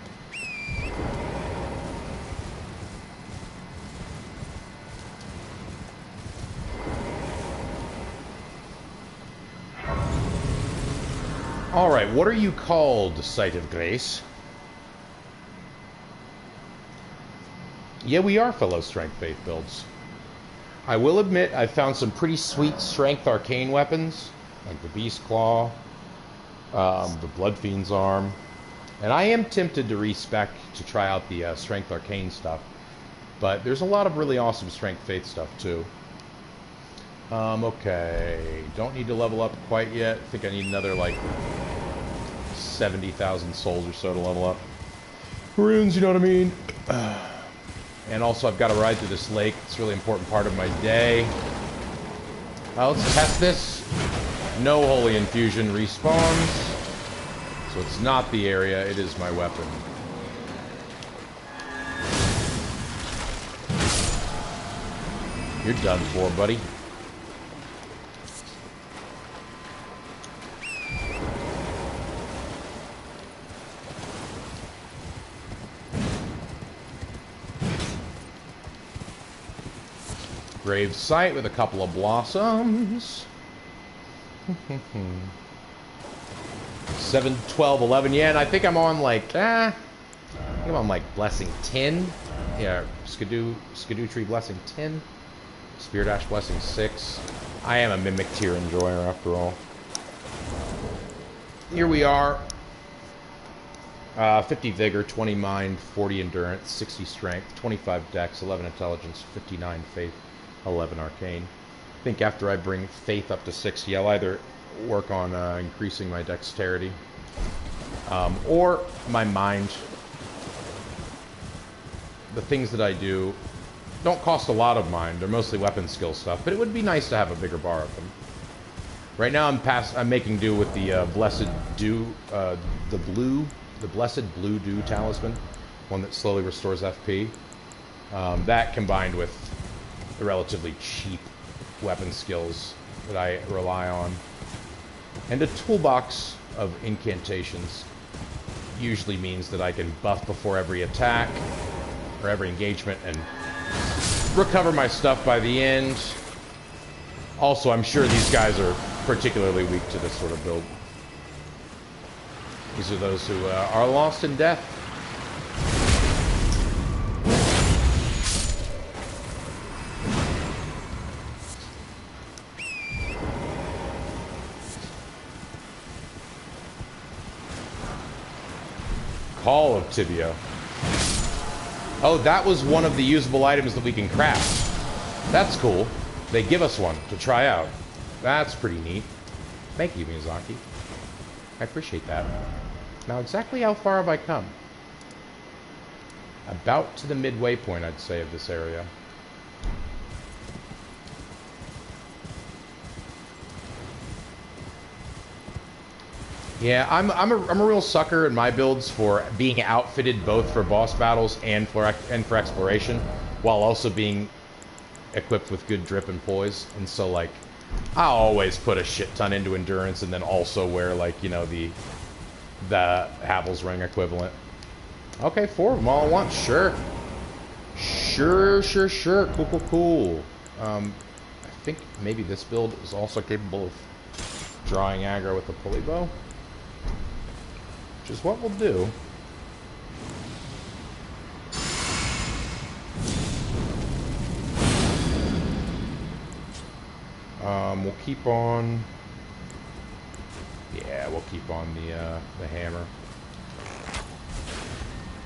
Alright, what are you called, Sight of Grace? Yeah, we are fellow Strength Faith builds. I will admit I've found some pretty sweet Strength Arcane weapons, like the Beast Claw, the Blood Fiend's Arm. And I am tempted to respec to try out the Strength Arcane stuff. But there's a lot of really awesome Strength Faith stuff, too. Okay. Don't need to level up quite yet. I think I need another, like, 70,000 souls or so to level up. Runes, you know what I mean? And also, I've got to ride through this lake. It's a really important part of my day. Let's test this. No Holy Infusion respawns. So it's not the area, it is my weapon. You're done for, buddy. Grave site with a couple of blossoms. 7, 12, 11. Yeah, and I think I'm on like, I think I'm on like Blessing 10. Yeah, Skidoo Tree Blessing 10. Spirit Ash Blessing 6. I am a Mimic Tier enjoyer after all. Here we are. 50 Vigor, 20 Mind, 40 Endurance, 60 Strength, 25 Dex, 11 Intelligence, 59 Faith, 11 Arcane. I think after I bring Faith up to 60, I'll either work on increasing my Dexterity or my Mind. The things that I do don't cost a lot of Mind. They're mostly weapon skill stuff, but it would be nice to have a bigger bar of them. Right now I'm making do with the Blessed Dew, the Blessed Blue Dew Talisman, one that slowly restores FP. That combined with the relatively cheap weapon skills that I rely on, and a toolbox of incantations usually means that I can buff before every attack or every engagement and recover my stuff by the end. Also, I'm sure these guys are particularly weak to this sort of build. These are those who are lost in death. Call of Tibio. Oh, that was one of the usable items that we can craft. That's cool. They give us one to try out. That's pretty neat. Thank you, Miyazaki. I appreciate that. Now, exactly how far have I come? About to the midway point, I'd say, of this area. Yeah, I'm a real sucker in my builds for being outfitted both for boss battles and for exploration, while also being equipped with good drip and poise. And so, like, I always put a shit ton into endurance, and then also wear, like, you know, the Havel's Ring equivalent. Okay, 4 of them all at once. Sure. Sure. Cool. I think maybe this build is also capable of drawing aggro with the pulley bow, which is what we'll do. We'll keep on. Yeah, we'll keep on the hammer.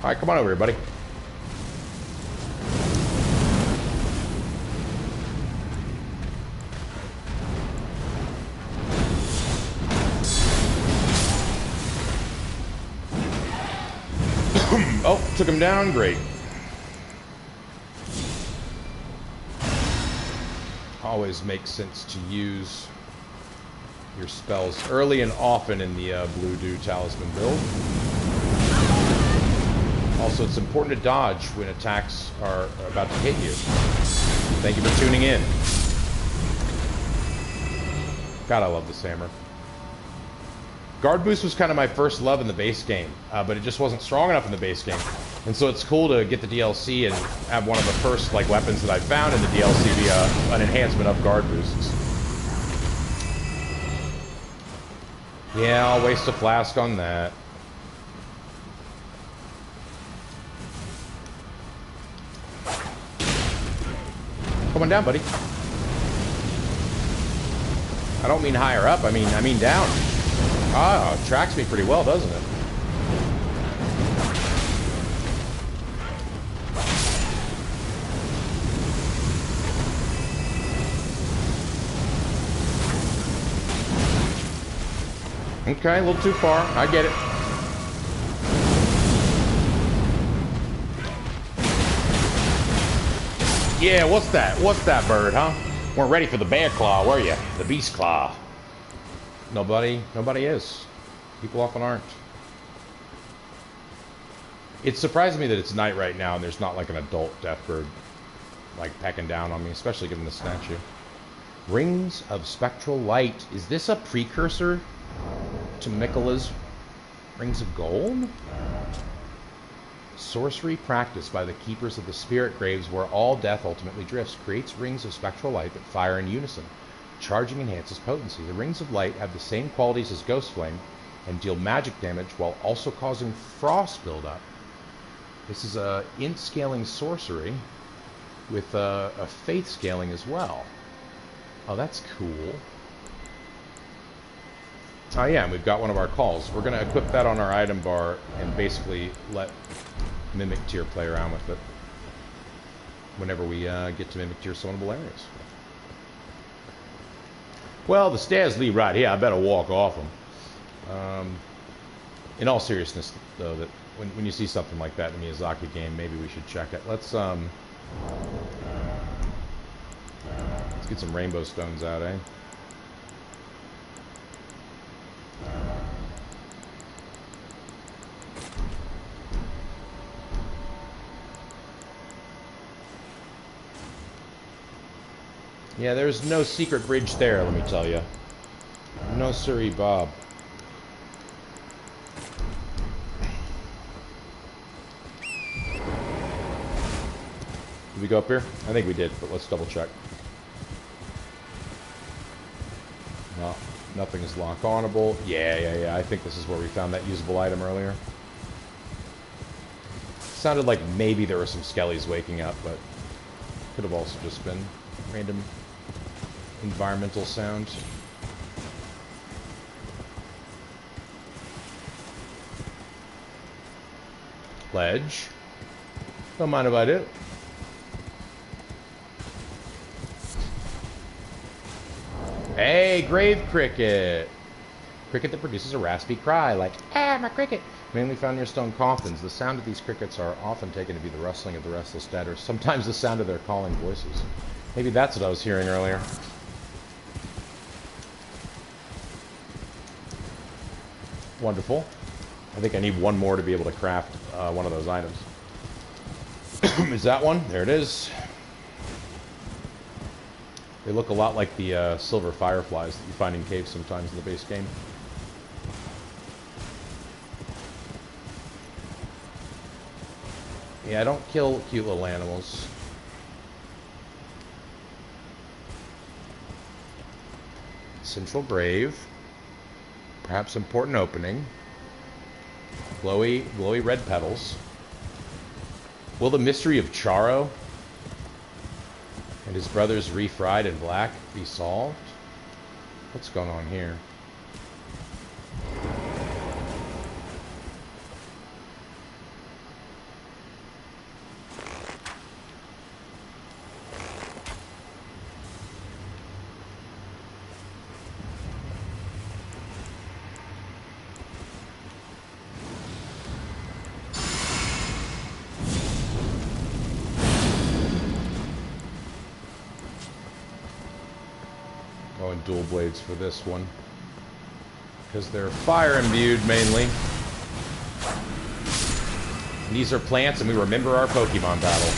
All right, come on over, everybody. Oh, took him down. Great. Always makes sense to use your spells early and often in the Blue Dew Talisman build. Also, it's important to dodge when attacks are about to hit you. Thank you for tuning in. God, I love this hammer. Guard boost was kind of my first love in the base game, but it just wasn't strong enough in the base game. And so it's cool to get the DLC and have one of the first like weapons that I found in the DLC be an enhancement of guard boosts. Yeah, I'll waste a flask on that. Come on down, buddy. I don't mean higher up, I mean down. Ah, tracks me pretty well, doesn't it? Okay, a little too far. I get it. Yeah, what's that? What's that bird, huh? Weren't ready for the bear claw, were you? The beast claw. Nobody is. People often aren't. It surprises me that it's night right now and there's not like an adult death bird like pecking down on me, especially given the statue. Rings of spectral light. Is this a precursor to Miquella's Rings of Gold? Sorcery practiced by the keepers of the spirit graves where all death ultimately drifts creates rings of spectral light that fire in unison. Charging enhances potency. The rings of light have the same qualities as Ghost Flame and deal magic damage while also causing frost buildup. This is a int scaling sorcery with a faith scaling as well. Oh, that's cool. Oh yeah, and we've got one of our calls. We're going to equip that on our item bar and basically let Mimic Tier play around with it whenever we get to Mimic Tier summonable areas. Well, the stairs lead right here. I better walk off them. In all seriousness, though, that when you see something like that in the Miyazaki game, maybe we should check it. Let's get some rainbow stones out, eh? Yeah, there's no secret bridge there, let me tell you. No siree, Bob. we go up here? I think we did, but let's double check. No, nothing is lock-onable. Yeah. I think this is where we found that usable item earlier. Sounded like maybe there were some skellies waking up, but could have also just been random environmental sound. Ledge. Don't mind if I do. Hey, grave cricket. Cricket that produces a raspy cry, like, ah, my cricket. Mainly found near stone coffins. The sound of these crickets are often taken to be the rustling of the restless dead, or sometimes the sound of their calling voices. Maybe that's what I was hearing earlier. Wonderful. I think I need one more to be able to craft one of those items. Is that one? There it is. They look a lot like the silver fireflies that you find in caves sometimes in the base game. Yeah, I don't kill cute little animals. Central grave. Perhaps important opening. Glowy red petals. Will the mystery of Charo and his brothers refried in black be solved? What's going on here? Dual blades for this one because they're fire imbued mainly. And these are plants, and we remember our Pokemon battle.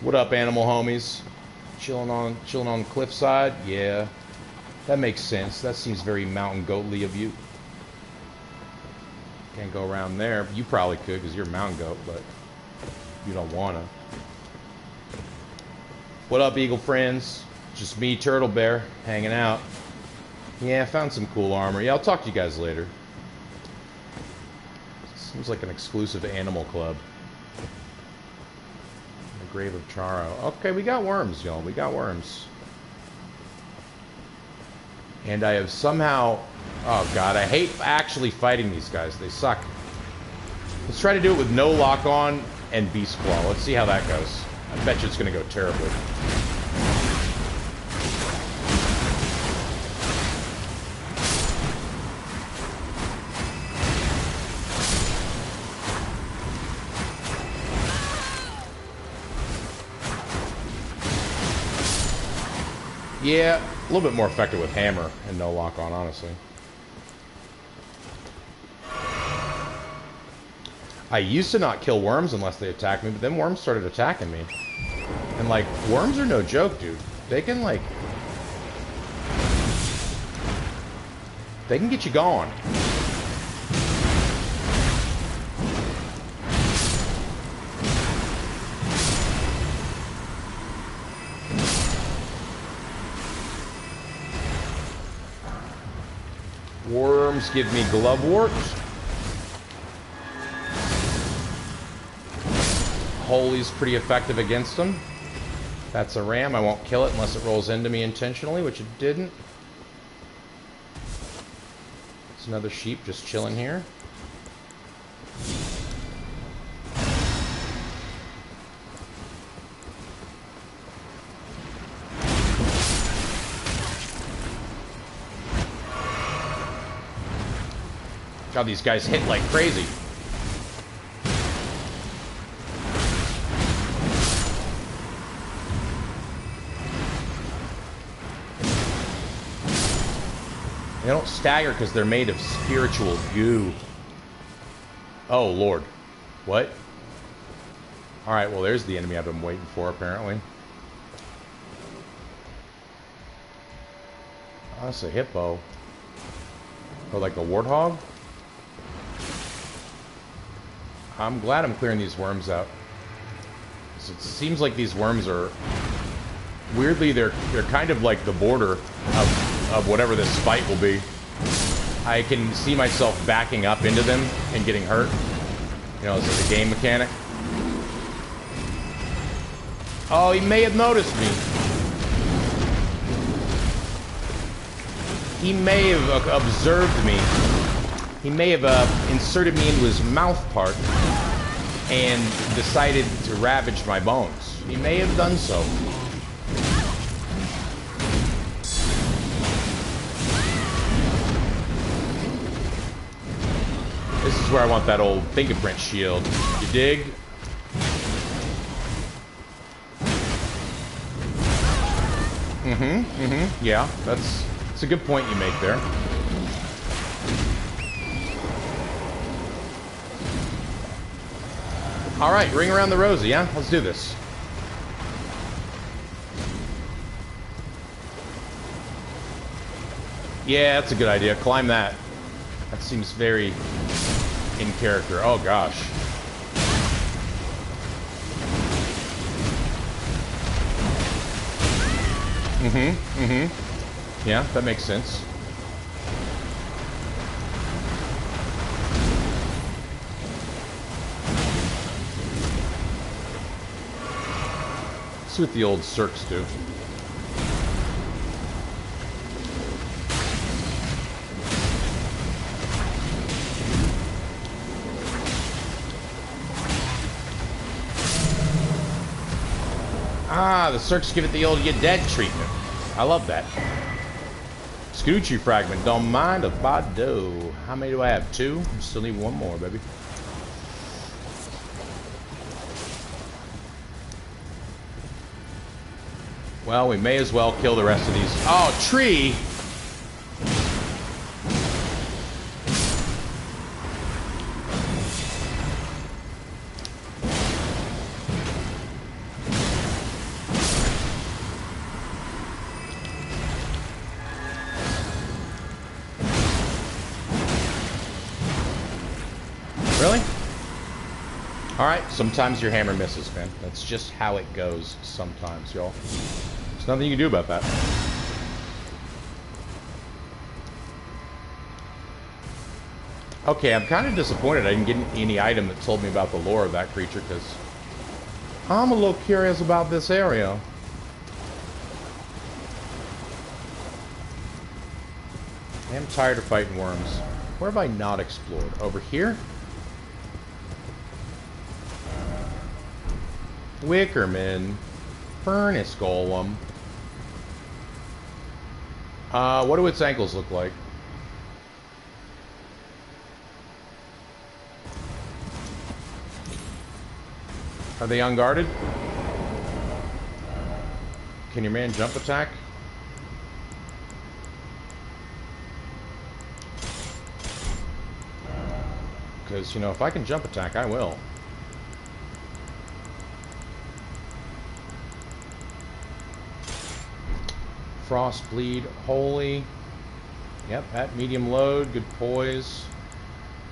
What up, animal homies? Chilling on the cliffside? Yeah, that makes sense. That seems very mountain goatly of you. Can't go around there. You probably could because you're a mountain goat, but you don't wanna. What up, Eagle friends? Just me, Turtle Bear, hanging out. Yeah, I found some cool armor. Yeah, I'll talk to you guys later. Seems like an exclusive animal club. The Grave of Charo. Okay, we got worms, y'all. We got worms. And I have somehow... Oh, God, I hate actually fighting these guys. They suck. Let's try to do it with no lock-on and Beast Claw. Let's see how that goes. I bet you it's going to go terribly. Yeah, a little bit more effective with hammer and no lock-on, honestly. I used to not kill worms unless they attacked me, but then worms started attacking me. And, like, worms are no joke, dude. They can, like... They can get you going. Worms give me glovewort. Holy's pretty effective against them. That's a ram. I won't kill it unless it rolls into me intentionally, which it didn't. It's another sheep just chilling here. God, these guys hit like crazy. They don't stagger because they're made of spiritual goo. Oh, Lord. What? Alright, well, there's the enemy I've been waiting for, apparently. Oh, that's a hippo. Or like a warthog? I'm glad I'm clearing these worms out. It seems like these worms are... Weirdly, they're kind of like the border of whatever this fight will be. I can see myself backing up into them and getting hurt. You know, it's a game mechanic. Oh, he may have noticed me. He may have observed me. He may have inserted me into his mouth part and decided to ravage my bones. He may have done so. This is where I want that old fingerprint shield. You dig? Yeah, that's a good point you make there. All right, ring around the rosy, yeah? Let's do this. Yeah, that's a good idea. Climb that. That seems very in character. Oh, gosh. Yeah, that makes sense. Let's see what the old circs do. Ah, the circs give it the old "you dead" treatment. I love that. Scoochie fragment, don't mind if I do. How many do I have? 2? Still need 1 more, baby. Well, we may as well kill the rest of these. Oh, tree! Really? Alright, sometimes your hammer misses, man. That's just how it goes sometimes, y'all. There's nothing you can do about that. Okay, I'm kind of disappointed I didn't get any item that told me about the lore of that creature, because I'm a little curious about this area. I am tired of fighting worms. Where have I not explored? Over here? Wickerman. Furnace Golem. What do its ankles look like? Are they unguarded? Can your man jump attack? Because, you know, if I can jump attack, I will. Frost Bleed, Holy. Yep, at medium load, good poise.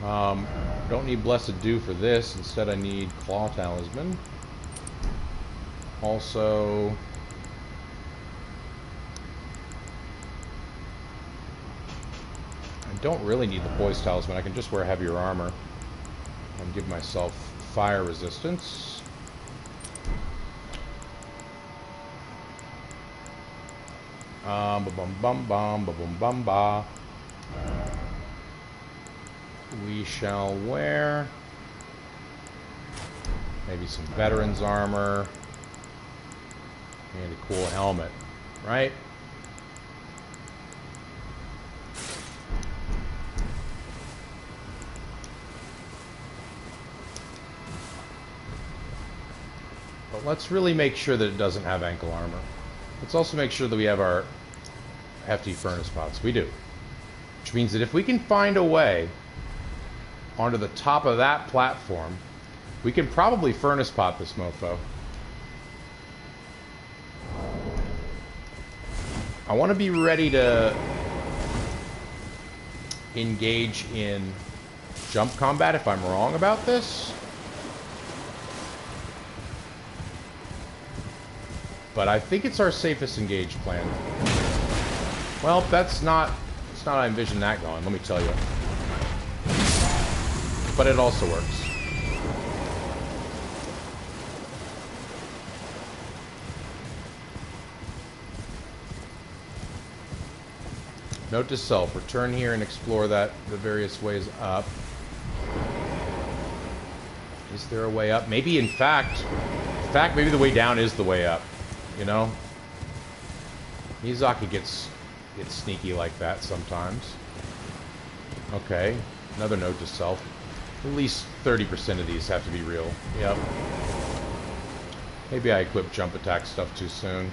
Don't need Blessed Dew for this. Instead, I need Claw Talisman. Also, I don't really need the Poise Talisman. I can just wear heavier armor and give myself fire resistance. Ba-bum-bum-bum, we shall wear maybe some veteran's armor and a cool helmet, right? But let's really make sure that it doesn't have ankle armor. Let's also make sure that we have our hefty furnace pots. We do. Which means that if we can find a way onto the top of that platform, we can probably furnace pot this mofo. I want to be ready to engage in jump combat if I'm wrong about this. But I think it's our safest engage plan. Well, that's not... It's not how I envision that going, let me tell you. But it also works. Note to self, return here and explore the various ways up. Is there a way up? Maybe in fact, maybe the way down is the way up. You know? Miyazaki gets sneaky like that sometimes. Okay, another note to self. At least 30% of these have to be real. Yep. Maybe I equipped jump attack stuff too soon.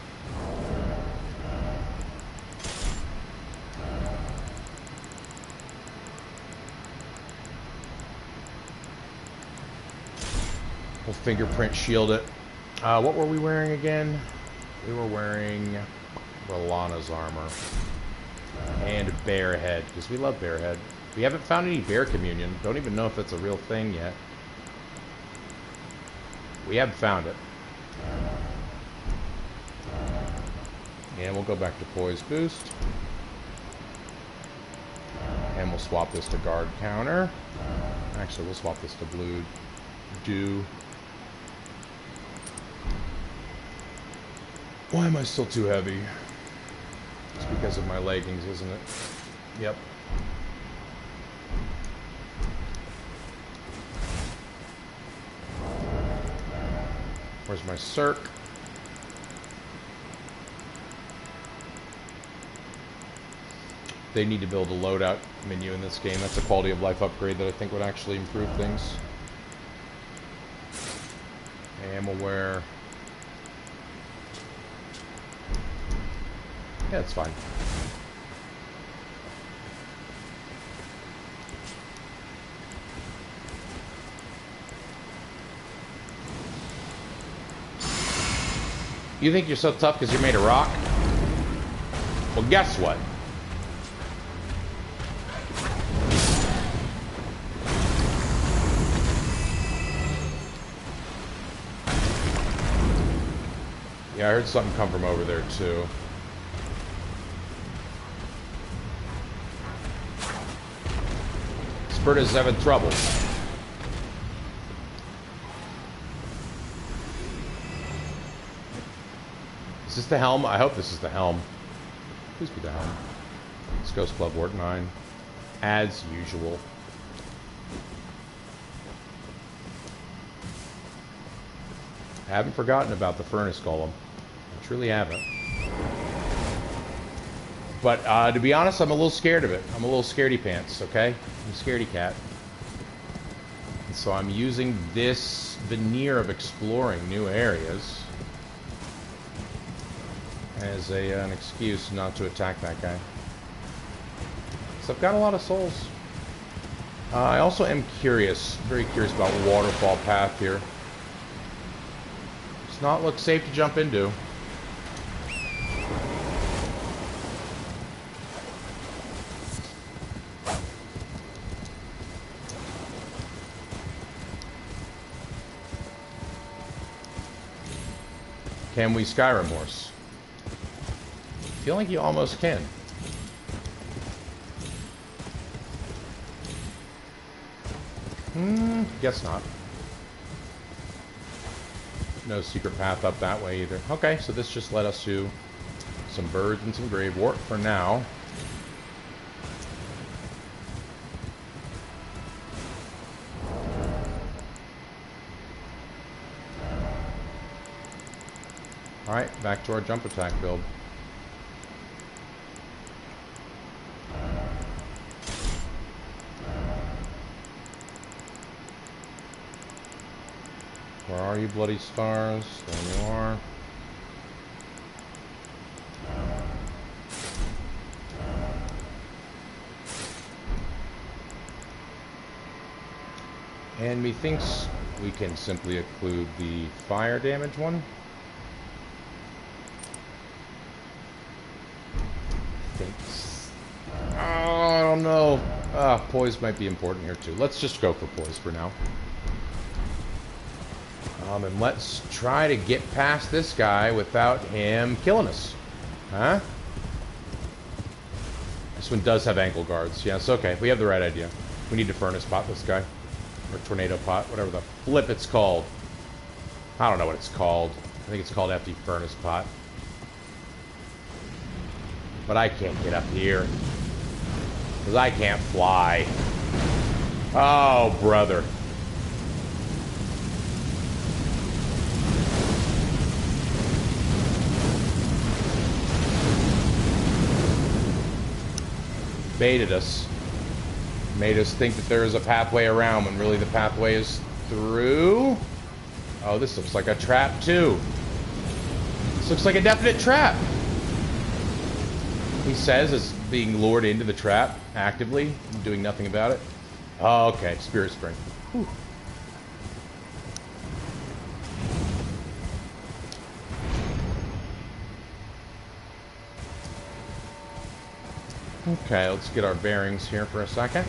We'll fingerprint shield it. What were we wearing again? We were wearing Rolana's armor. And bear head, because we love bear head. We haven't found any bear communion. Don't even know if that's a real thing yet. We haven't found it. And we'll go back to poise boost. And we'll swap this to guard counter. Actually, we'll swap this to blue dew. Why am I still too heavy? It's because of my leggings, isn't it? Yep. Where's my circ? They need to build a loadout menu in this game. That's a quality of life upgrade that I think would actually improve things. And we'll wear... Yeah, it's fine. You think you're so tough because you're made of rock? Well, guess what? Yeah, I heard something come from over there, too. Spurta's having trouble. Is this the helm? I hope this is the helm. Please be the helm. Let's go Club Wart 9. As usual. I haven't forgotten about the furnace golem. I truly haven't. But to be honest, I'm a little scared of it. I'm a little scaredy pants, okay? I'm a scaredy cat. And so I'm using this veneer of exploring new areas as an excuse not to attack that guy. So I've got a lot of souls. I also am curious, very curious about waterfall path here. Does not look safe to jump into. Can we Skyrim horse? I feel like you almost can. Guess not. No secret path up that way either. Okay, so this just led us to some birds and some gravewort for now. Alright, back to our jump attack build. Where are you, bloody stars? There you are. And methinks we can simply include the fire damage one. I don't know. Poise might be important here too. Let's just go for poise for now. And let's try to get past this guy without him killing us. Huh? This one does have ankle guards. Yes, okay. We have the right idea. We need to furnace pot this guy. Or tornado pot, whatever the flip it's called. I don't know what it's called. I think it's called empty furnace pot. But I can't get up here. Because I can't fly. Oh, brother. Baited us. Made us think that there is a pathway around when really the pathway is through. Oh, this looks like a trap too. This looks like a definite trap. He says is being lured into the trap actively, doing nothing about it. Oh, okay, Spirit Spring. Whew. Okay, let's get our bearings here for a second.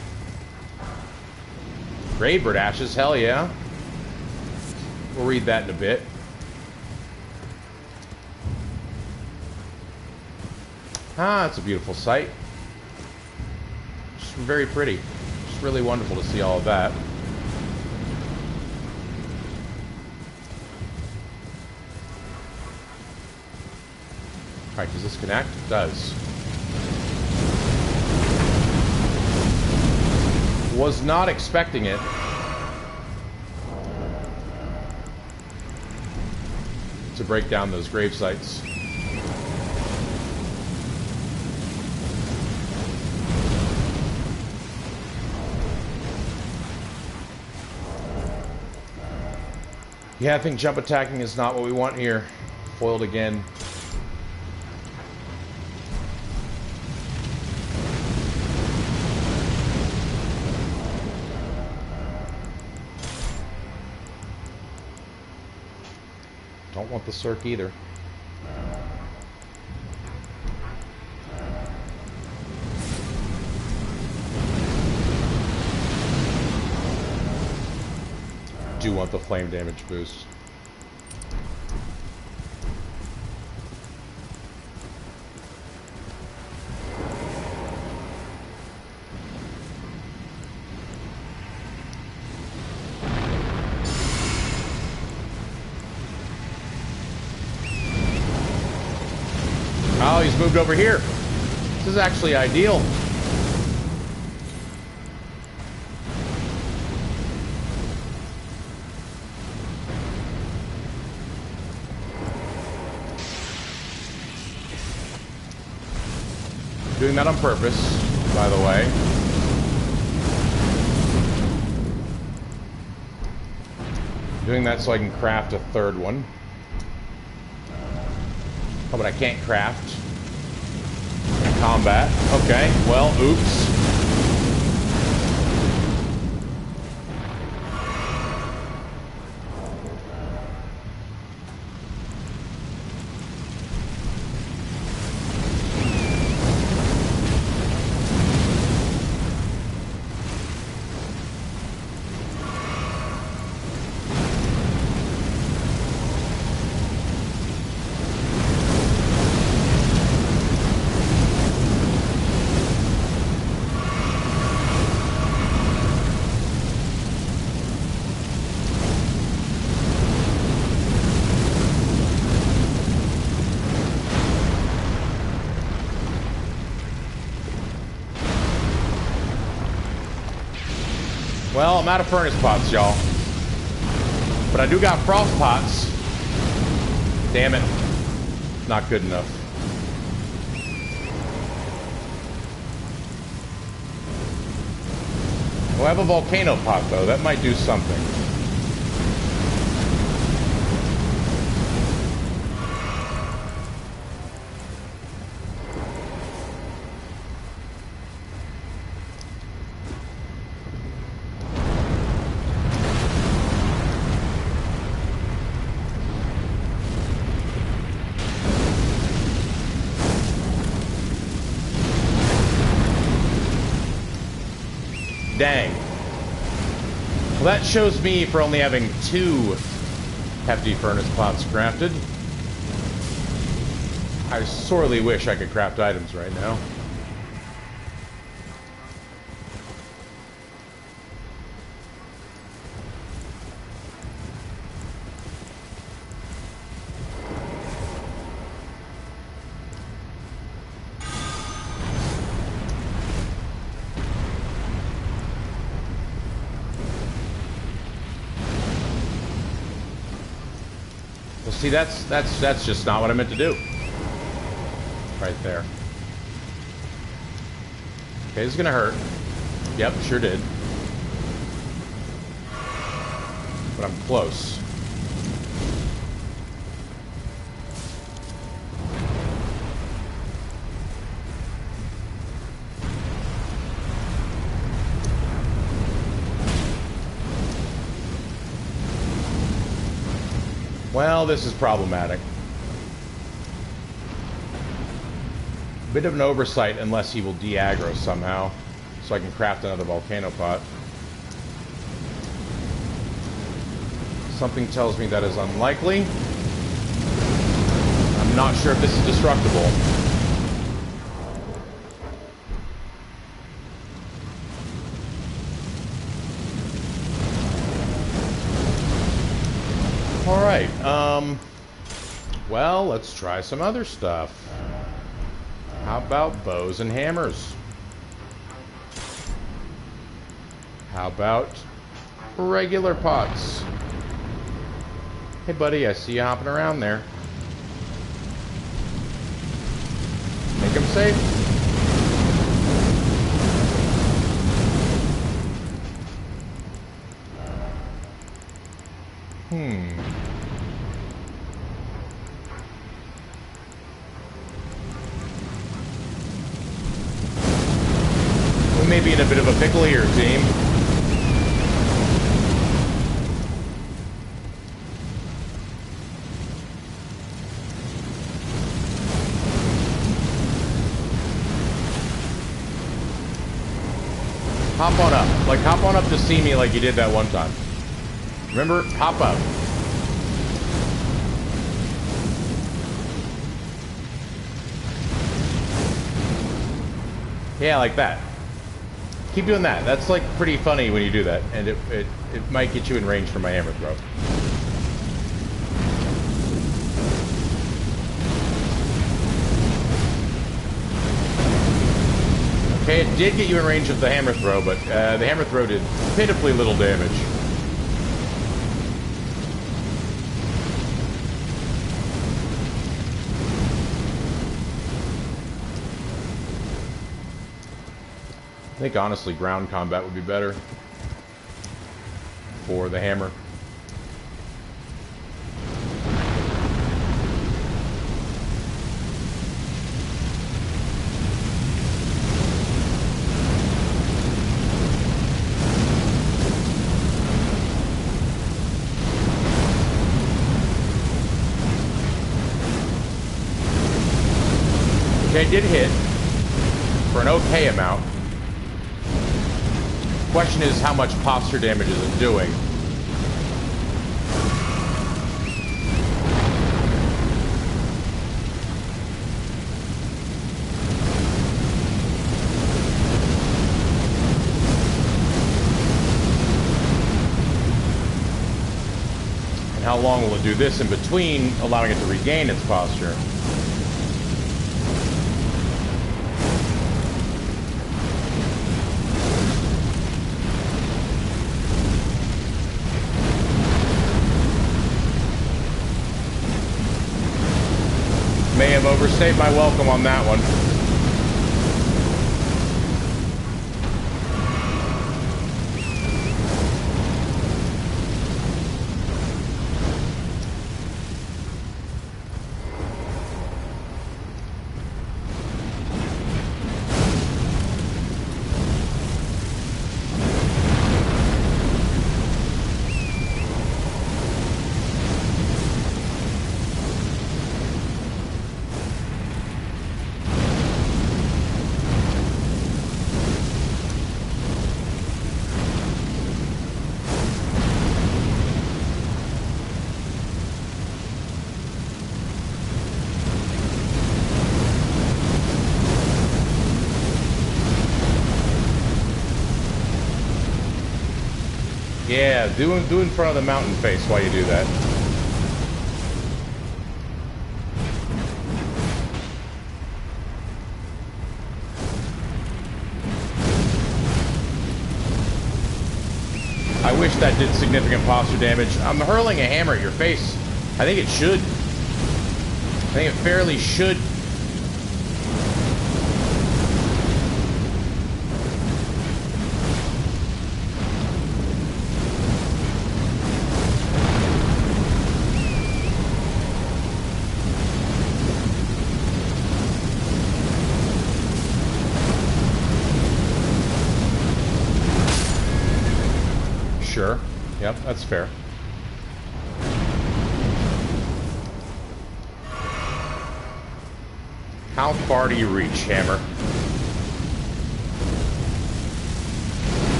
Gravebird ashes, hell yeah. We'll read that in a bit. Ah, it's a beautiful sight. Just very pretty. Just really wonderful to see all of that. Alright, does this connect? It does. Was not expecting it. To break down those grave sites. Yeah, I think jump attacking is not what we want here. Foiled again. Don't want the circ either. Do want the flame damage boost. Oh, he's moved over here. This is actually ideal. Doing that on purpose, by the way. Doing that so I can craft a third one. Oh, but I can't craft. In combat. Okay, well, oops. Well, I'm out of furnace pots, y'all. But I do got frost pots. Damn it. Not good enough. We'll have a volcano pot, though. That might do something. Dang. Well, that shows me for only having 2 Hefty furnace pots crafted. I sorely wish I could craft items right now. See, that's just not what I meant to do. Right there. Okay, this is gonna hurt. Yep, sure did. But I'm close. Well, this is problematic. Bit of an oversight unless he will de-aggro somehow, so I can craft another volcano pot. Something tells me that is unlikely. I'm not sure if this is destructible. Alright, well, let's try some other stuff. How about bows and hammers? How about regular pots? Hey buddy, I see you hopping around there. Make them safe. We may be in a bit of a pickle here, team. Hop on up. Like, hop on up to see me like you did that one time. Remember? Hop up. Yeah, like that. Keep doing that. That's like pretty funny when you do that, and it might get you in range for my hammer throw. Okay, it did get you in range of the hammer throw, but the hammer throw did pitifully little damage. I think honestly ground combat would be better for the hammer. Okay, I did hit for an okay amount. Question is, how much posture damage is it doing? And how long will it do this in between, allowing it to regain its posture? May have overstayed my welcome on that one. Yeah, do in front of the mountain face while you do that. I wish that did significant posture damage. I'm hurling a hammer at your face. I think it should. I think it fairly should. Sure. Yep, that's fair. How far do you reach, hammer?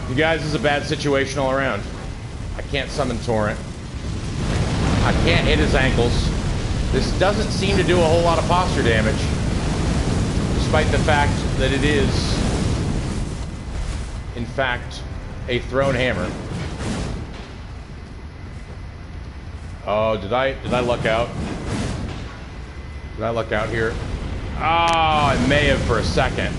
You guys, this is a bad situation all around. I can't summon Torrent. I can't hit his ankles. This doesn't seem to do a whole lot of posture damage, despite the fact that it is, in fact, a thrown hammer. Oh, did I luck out? Did I luck out here? Oh, I may have for a second.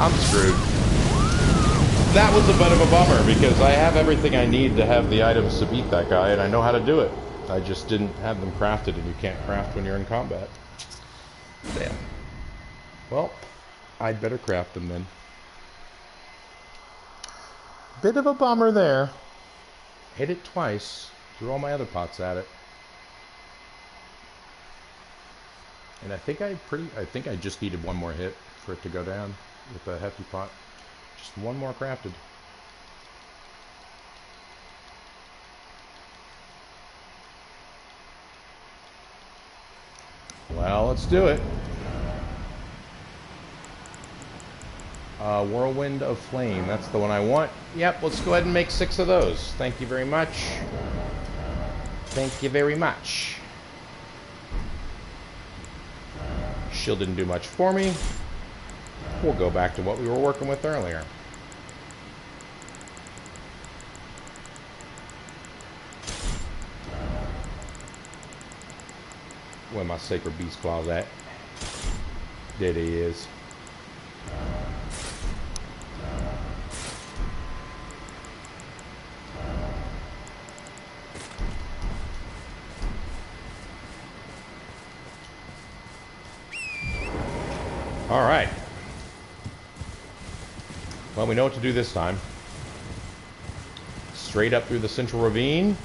I'm screwed. That was a bit of a bummer because I have everything I need to have the items to beat that guy, and I know how to do it. I just didn't have them crafted, and you can't craft when you're in combat. Damn. Well, I'd better craft them then. Bit of a bummer there. Hit it twice. Threw all my other pots at it. And I think I just needed one more hit for it to go down with a hefty pot. Just one more crafted. Well, let's do it. Whirlwind of Flame. That's the one I want. Yep, let's go ahead and make 6 of those. Thank you very much. Thank you very much. Shield didn't do much for me. We'll go back to what we were working with earlier. Where my Sacred Beast Claws at? There he is. All right. Well, we know what to do this time. Straight up through the central ravine.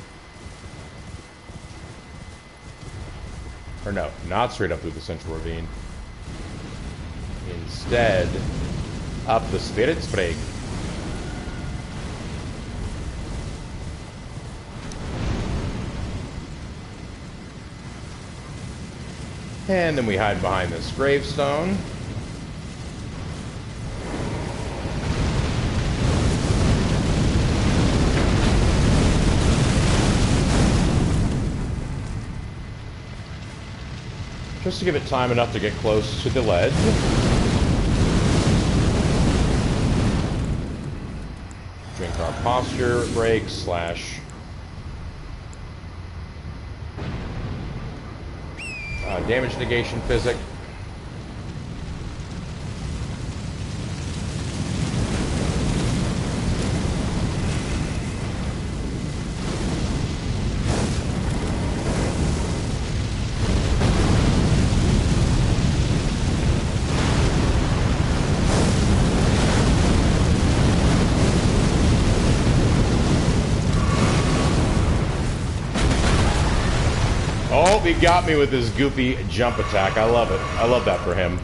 Or no, not straight up through the central ravine. Instead, up the Spirit Sprig. And then we hide behind this gravestone. Just to give it time enough to get close to the ledge. Drink our posture break slash damage negation physic. He got me with his goofy jump attack. I love it. I love that for him.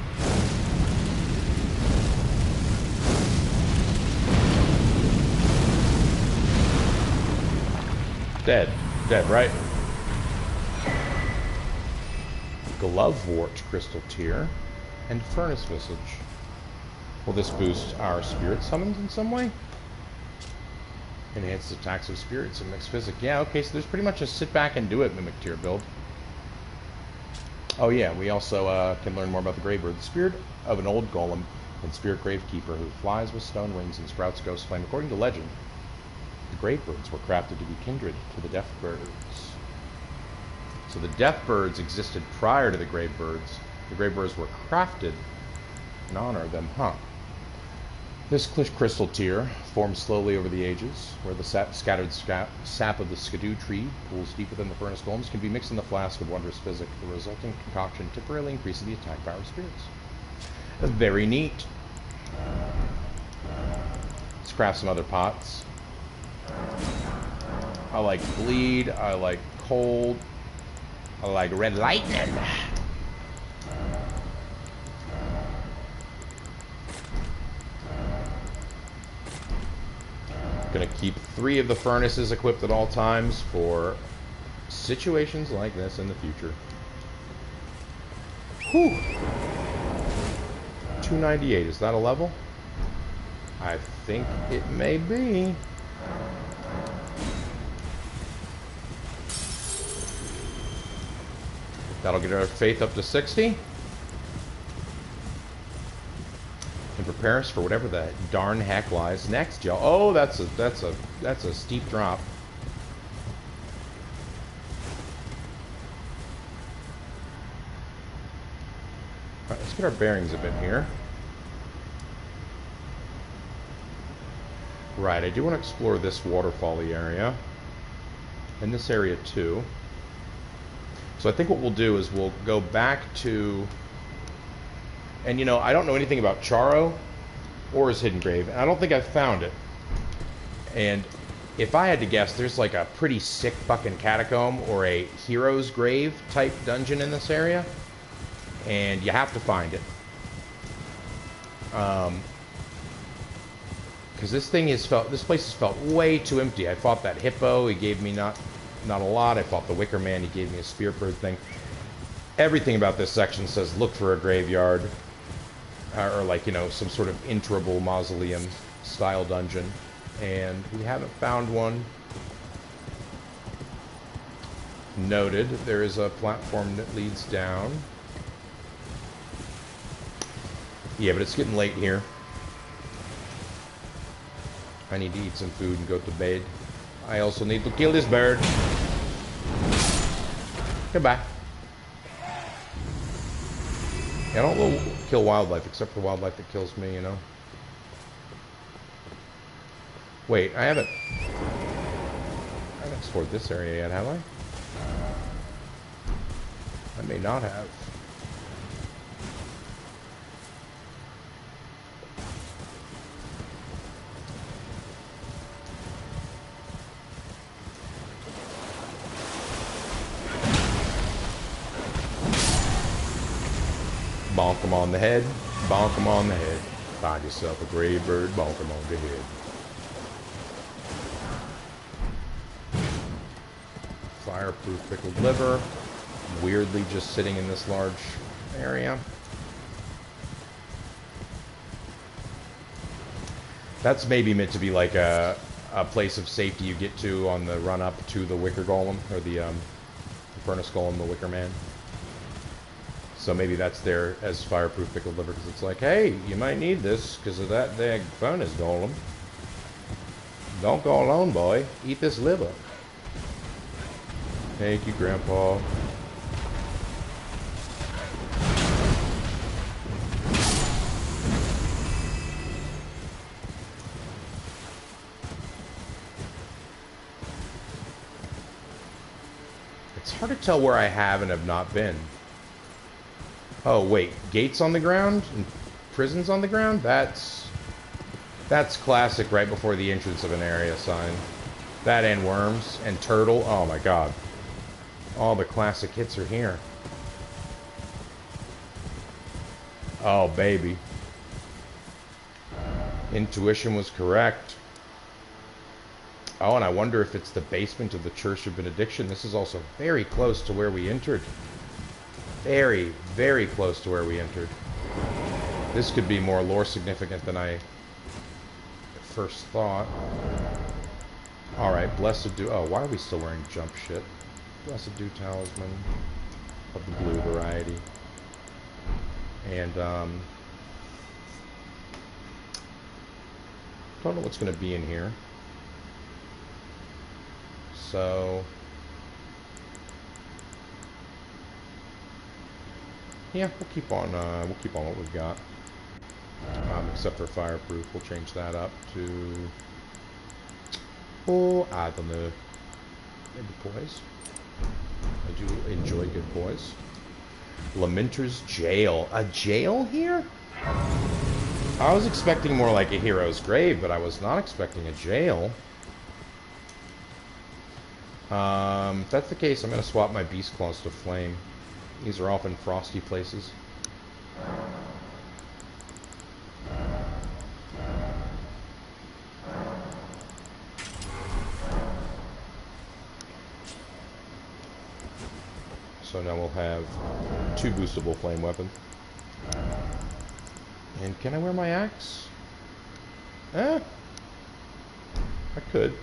Dead. Dead, right? Glovewort crystal tier. And furnace visage. Will this boost our spirit summons in some way? Enhanced attacks of spirits and mixed physic. Yeah, okay, so there's pretty much a sit back and do it mimic tier build. Oh yeah, we also can learn more about the Greybird. The spirit of an old golem and spirit gravekeeper who flies with stone wings and sprouts ghost flame. According to legend, the Greybirds were crafted to be kindred to the Deathbirds. So the Deathbirds existed prior to the Greybirds. The Greybirds were crafted in honor of them, huh? This crystal tier forms slowly over the ages, where the scattered sap of the skidoo tree pools deep within the furnace golems, can be mixed in the flask of wondrous physic. The resulting concoction temporarily increases the attack power of spirits. Very neat. Let's craft some other pots. I like bleed. I like cold. I like red lightning. Gonna keep 3 of the furnaces equipped at all times for situations like this in the future. Whew. 298, is that a level? I think it may be. That'll get our faith up to 60. And prepare us for whatever the darn heck lies next, y'all. Oh, that's a steep drop. All right, let's get our bearings a bit here. Right, I do want to explore this waterfall-y area. And this area too. So I think what we'll do is we'll go back to... And you know, I don't know anything about Charo or his hidden grave. And I don't think I've found it. And if I had to guess, there's like a pretty sick fucking catacomb or a hero's grave type dungeon in this area. And you have to find it. Because this place has felt way too empty. I fought that hippo. He gave me not a lot. I fought the Wicker Man. He gave me a spear bird thing. Everything about this section says look for a graveyard. Or like, you know, some sort of interable mausoleum style dungeon. And we haven't found one. Noted. There is a platform that leads down. Yeah, but it's getting late here. I need to eat some food and go to bed. I also need to kill this bird. Goodbye. Yeah, I don't kill wildlife, except for wildlife that kills me, you know. Wait, I haven't explored this area yet, have I? I may not have. Bonk him on the head. Bonk him on the head. Find yourself a gray bird. Bonk him on the head. Fireproof pickled liver. Weirdly just sitting in this large area. That's maybe meant to be like a place of safety you get to on the run up to the Wicker Golem. Or the Furnace Golem, the Wicker Man. So maybe that's there as fireproof pickled liver, because it's like, hey, you might need this because of that dang furnace golem. Don't go alone, boy. Eat this liver. Thank you, Grandpa. It's hard to tell where I have and have not been. Oh, wait. Gates on the ground? And prisons on the ground? That's classic right before the entrance of an area sign. That and worms and turtle. Oh, my God. All the classic hits are here. Oh, baby. Intuition was correct. Oh, and I wonder if it's the basement of the Church of Benediction. This is also very close to where we entered. Very, very close to where we entered. This could be more lore significant than I first thought. Alright, Blessed Dew. Oh, why are we still wearing jump shit? Blessed Dew Talisman of the blue variety. And, don't know what's going to be in here. So, yeah, we'll keep on what we've got. Except for fireproof, we'll change that up to, oh, I don't know, maybe poise. I do enjoy good poise. Lamenter's Jail. A jail here? I was expecting more like a hero's grave, but I was not expecting a jail. If that's the case, I'm going to swap my Beast Claws to Flame. These are often frosty places. So now we'll have 2 boostable flame weapons. And can I wear my axe? I could.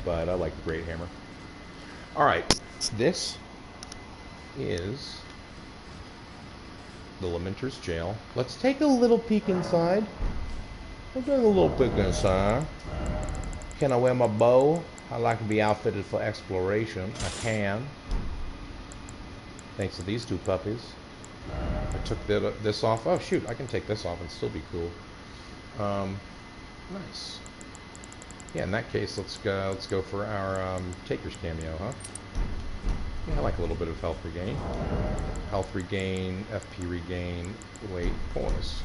But I like the Great Hammer. Alright, this is the Lamenter's Jail. Let's take a little peek inside. Let's take a little peek inside. Can I wear my bow? I like to be outfitted for exploration. I can. Thanks to these 2 puppies. I took this off. Oh shoot, I can take this off and still be cool. Nice. Yeah, in that case, let's go for our Taker's cameo, huh? Yeah, I like a little bit of health regain. Health regain, FP regain, weight, poise.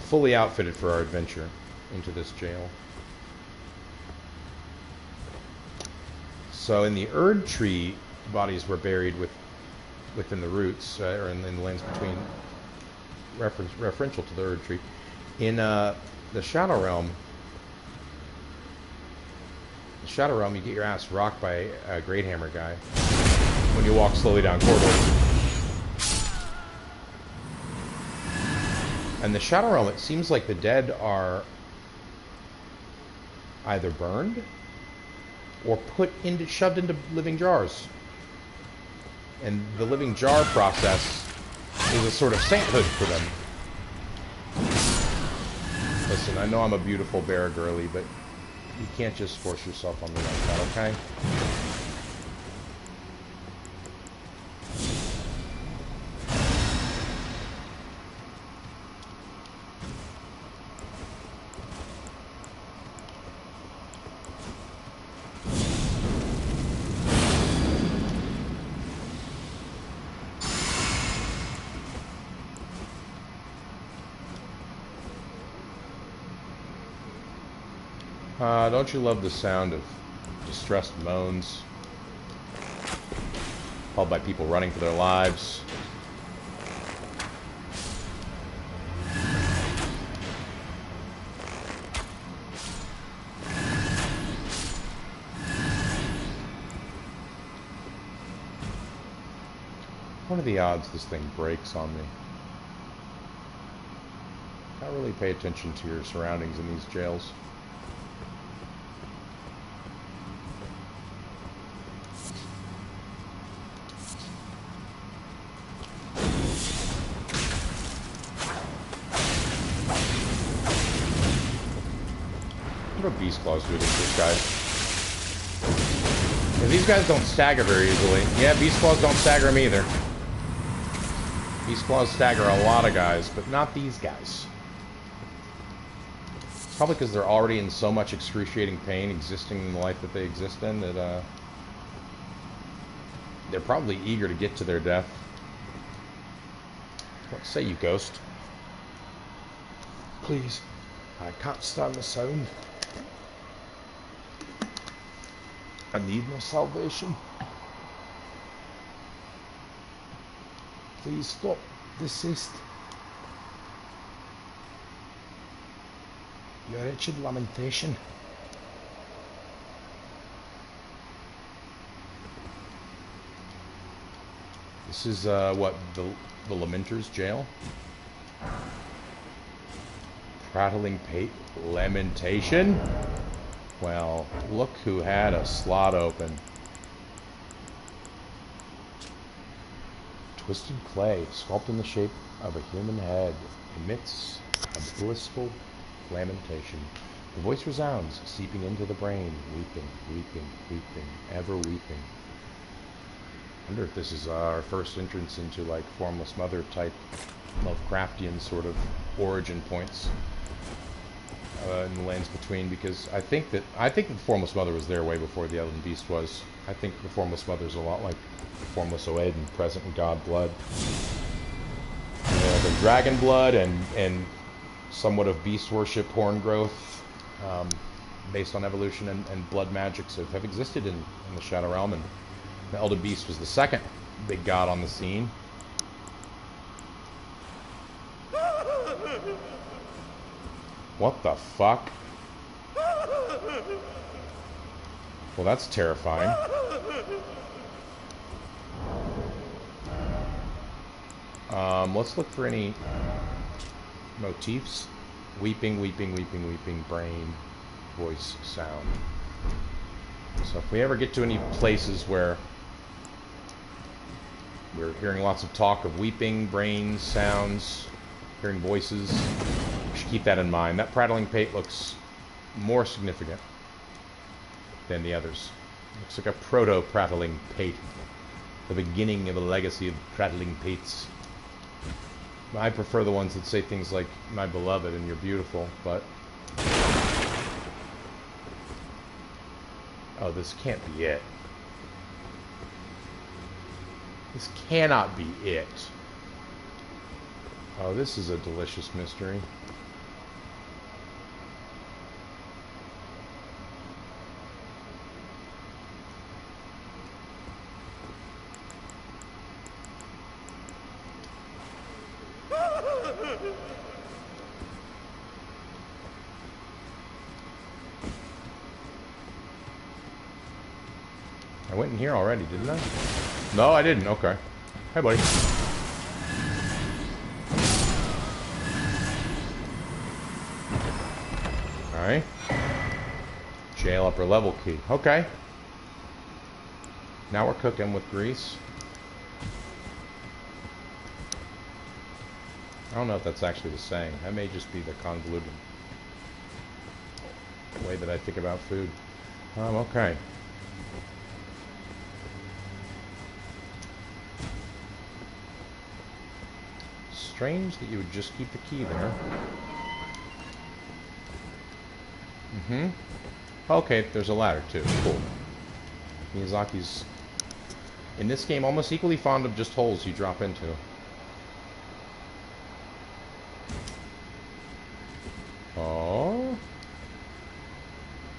Fully outfitted for our adventure into this jail. So in the Erdtree, bodies were buried within the roots, or in the lands between, referential to the Erdtree. In the Shadow Realm, you get your ass rocked by a Great Hammer guy when you walk slowly down corridors. And the Shadow Realm, it seems like the dead are either burned or shoved into living jars. And the living jar process is a sort of sainthood for them. Listen, I know I'm a beautiful bear girly, but you can't just force yourself on me like that, okay? Don't you love the sound of distressed moans followed by people running for their lives? What are the odds this thing breaks on me? Can't really pay attention to your surroundings in these jails. What do Beast Claws do to this guy? Because these guys don't stagger very easily. Yeah, Beast Claws don't stagger them either. Beast Claws stagger a lot of guys, but not these guys. Probably because they're already in so much excruciating pain existing in the life that they exist in that they're probably eager to get to their death. What say you, Ghost? Please, I can't stand the sound. I need my salvation. Please stop. Desist. Your wretched lamentation. This is, what, the Lamenter's jail? Prattling pate lamentation? Well, look who had a slot open. Twisted clay, sculpted in the shape of a human head, emits a blissful lamentation. The voice resounds, seeping into the brain, weeping, weeping, weeping, ever weeping. I wonder if this is our first entrance into, like, Formless Mother type Lovecraftian sort of origin points in the lands between, because I think that the Formless Mother was there way before the Elden Beast was. I think the Formless Mother's a lot like the Formless Oed and present in God blood. The dragon blood and somewhat of beast worship, horn growth, based on evolution and blood magics have existed in the Shadow Realm, and the Elden Beast was the second big god on the scene. What the fuck? Well, that's terrifying. Let's look for any motifs. Weeping, weeping, weeping, weeping, brain, voice, sound. So if we ever get to any places where we're hearing lots of talk of weeping, brains, sounds, hearing voices, we should keep that in mind. That prattling pate looks more significant than the others. Looks like a proto-prattling pate. The beginning of a legacy of prattling pates. I prefer the ones that say things like, my beloved and you're beautiful, but... Oh, this can't be it. This cannot be it. Oh, this is a delicious mystery. I went in here already, didn't I? No, I didn't. Okay. Hey, buddy. Alright. Jail upper level key. Okay. Now we're cooking with grease. I don't know if that's actually the saying. That may just be the convoluted way that I think about food. Okay. Strange that you would just keep the key there. Okay, there's a ladder too. Cool. Miyazaki's, in this game, almost equally fond of just holes you drop into. Oh.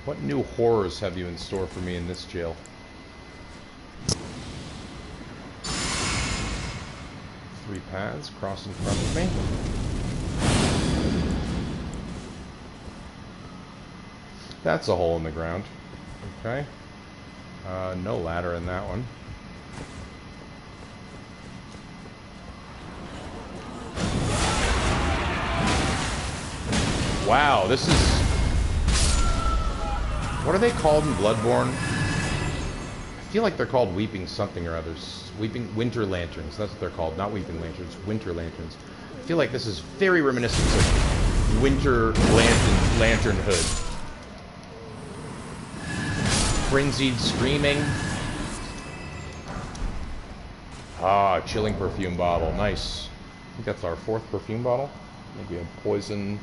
What new horrors have you in store for me in this jail? Three paths cross in front of me. That's a hole in the ground. Okay. No ladder in that one. Wow, this is... What are they called in Bloodborne? I feel like they're called Weeping something or others. Weeping Winter Lanterns. That's what they're called. Not Weeping Lanterns. Winter Lanterns. I feel like this is very reminiscent of Winter Lantern Hood. Frenzied screaming. Ah, chilling perfume bottle. Nice. I think that's our fourth perfume bottle. Maybe a poison,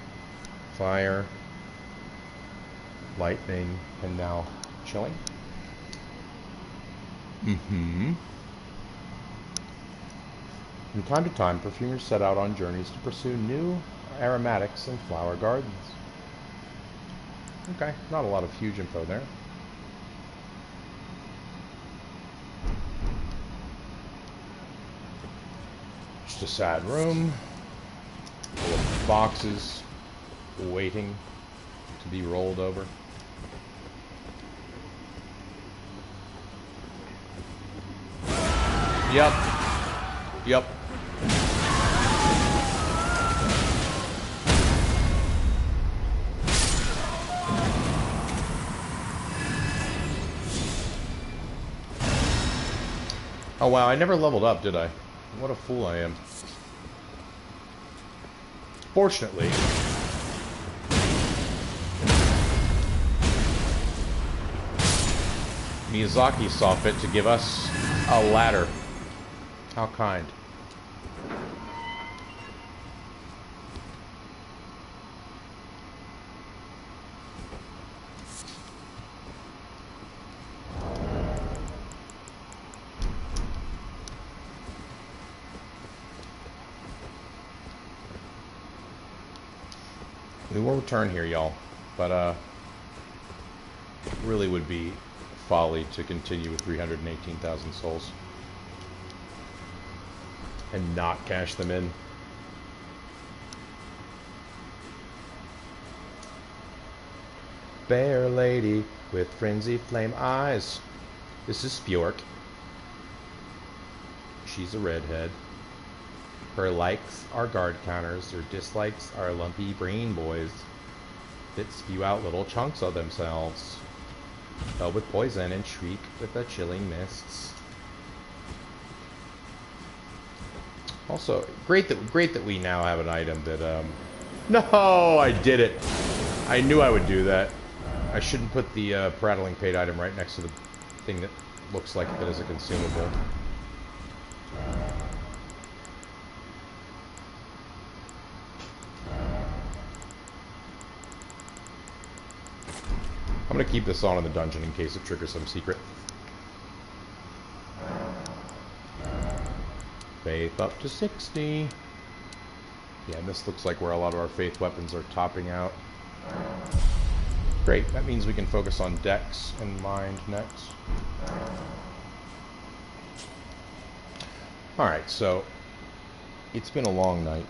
fire, lightning, and now chilling. From time to time, perfumers set out on journeys to pursue new aromatics and flower gardens. Okay, not a lot of huge info there. Just a sad room, full of boxes, waiting. to be rolled over. Yep. Yep. Oh wow, I never leveled up, did I? What a fool I am. Fortunately, Miyazaki saw fit to give us a ladder. How kind. We will return here, y'all, but really would be folly to continue with 318,000 souls and not cash them in. Bear lady with frenzy flame eyes. This is Bjork. She's a redhead. Her likes are guard counters, her dislikes are lumpy brain boys that spew out little chunks of themselves, filled with poison and shriek with the chilling mists. Also, great that we now have an item that, no, I did it. I knew I would do that. I shouldn't put the prattling paid item right next to the thing that looks like it is a consumable. I'm going to keep this on in the dungeon in case it triggers some secret. Faith up to 60. Yeah, and this looks like where a lot of our faith weapons are topping out. Great, that means we can focus on Dex and Mind next. Alright, so it's been a long night.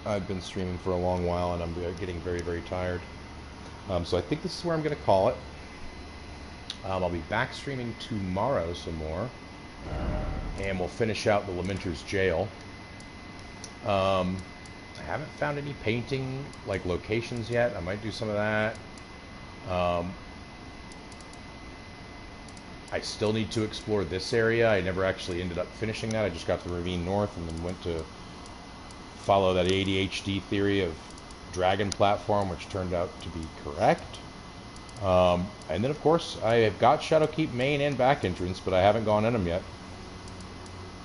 I've been streaming for a long while and I'm getting very, very tired. So I think this is where I'm going to call it. I'll be back streaming tomorrow some more. And we'll finish out the Lamenter's Jail. I haven't found any painting, like, locations yet. I might do some of that. I still need to explore this area. I never actually ended up finishing that. I just got to Ravine North and then went to follow that ADHD theory of Dragon platform, which turned out to be correct. And then, of course, I have got Shadowkeep main and back entrance, but I haven't gone in them yet.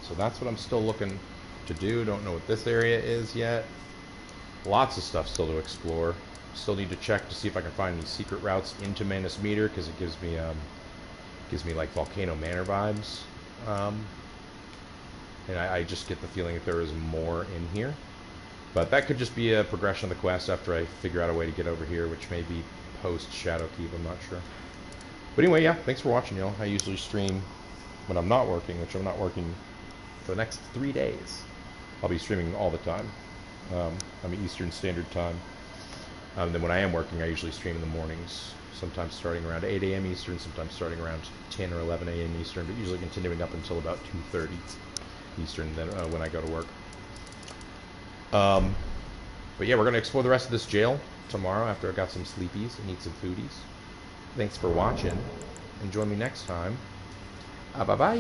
So that's what I'm still looking to do. Don't know what this area is yet. Lots of stuff still to explore. Still need to check to see if I can find any secret routes into Manus Meter, because it gives me like Volcano Manor vibes. And I just get the feeling that there is more in here. But that could just be a progression of the quest after I figure out a way to get over here, which may be post-Shadowkeep, I'm not sure. But anyway, yeah, thanks for watching, y'all. I usually stream when I'm not working, which I'm not working for the next 3 days. I'll be streaming all the time. I mean, Eastern Standard Time. Then when I am working, I usually stream in the mornings, sometimes starting around 8 a.m. Eastern, sometimes starting around 10 or 11 a.m. Eastern, but usually continuing up until about 2:30 Eastern then, when I go to work. But yeah, we're going to explore the rest of this jail tomorrow after I got some sleepies and eat some foodies. Thanks for watching, and join me next time. Bye-bye.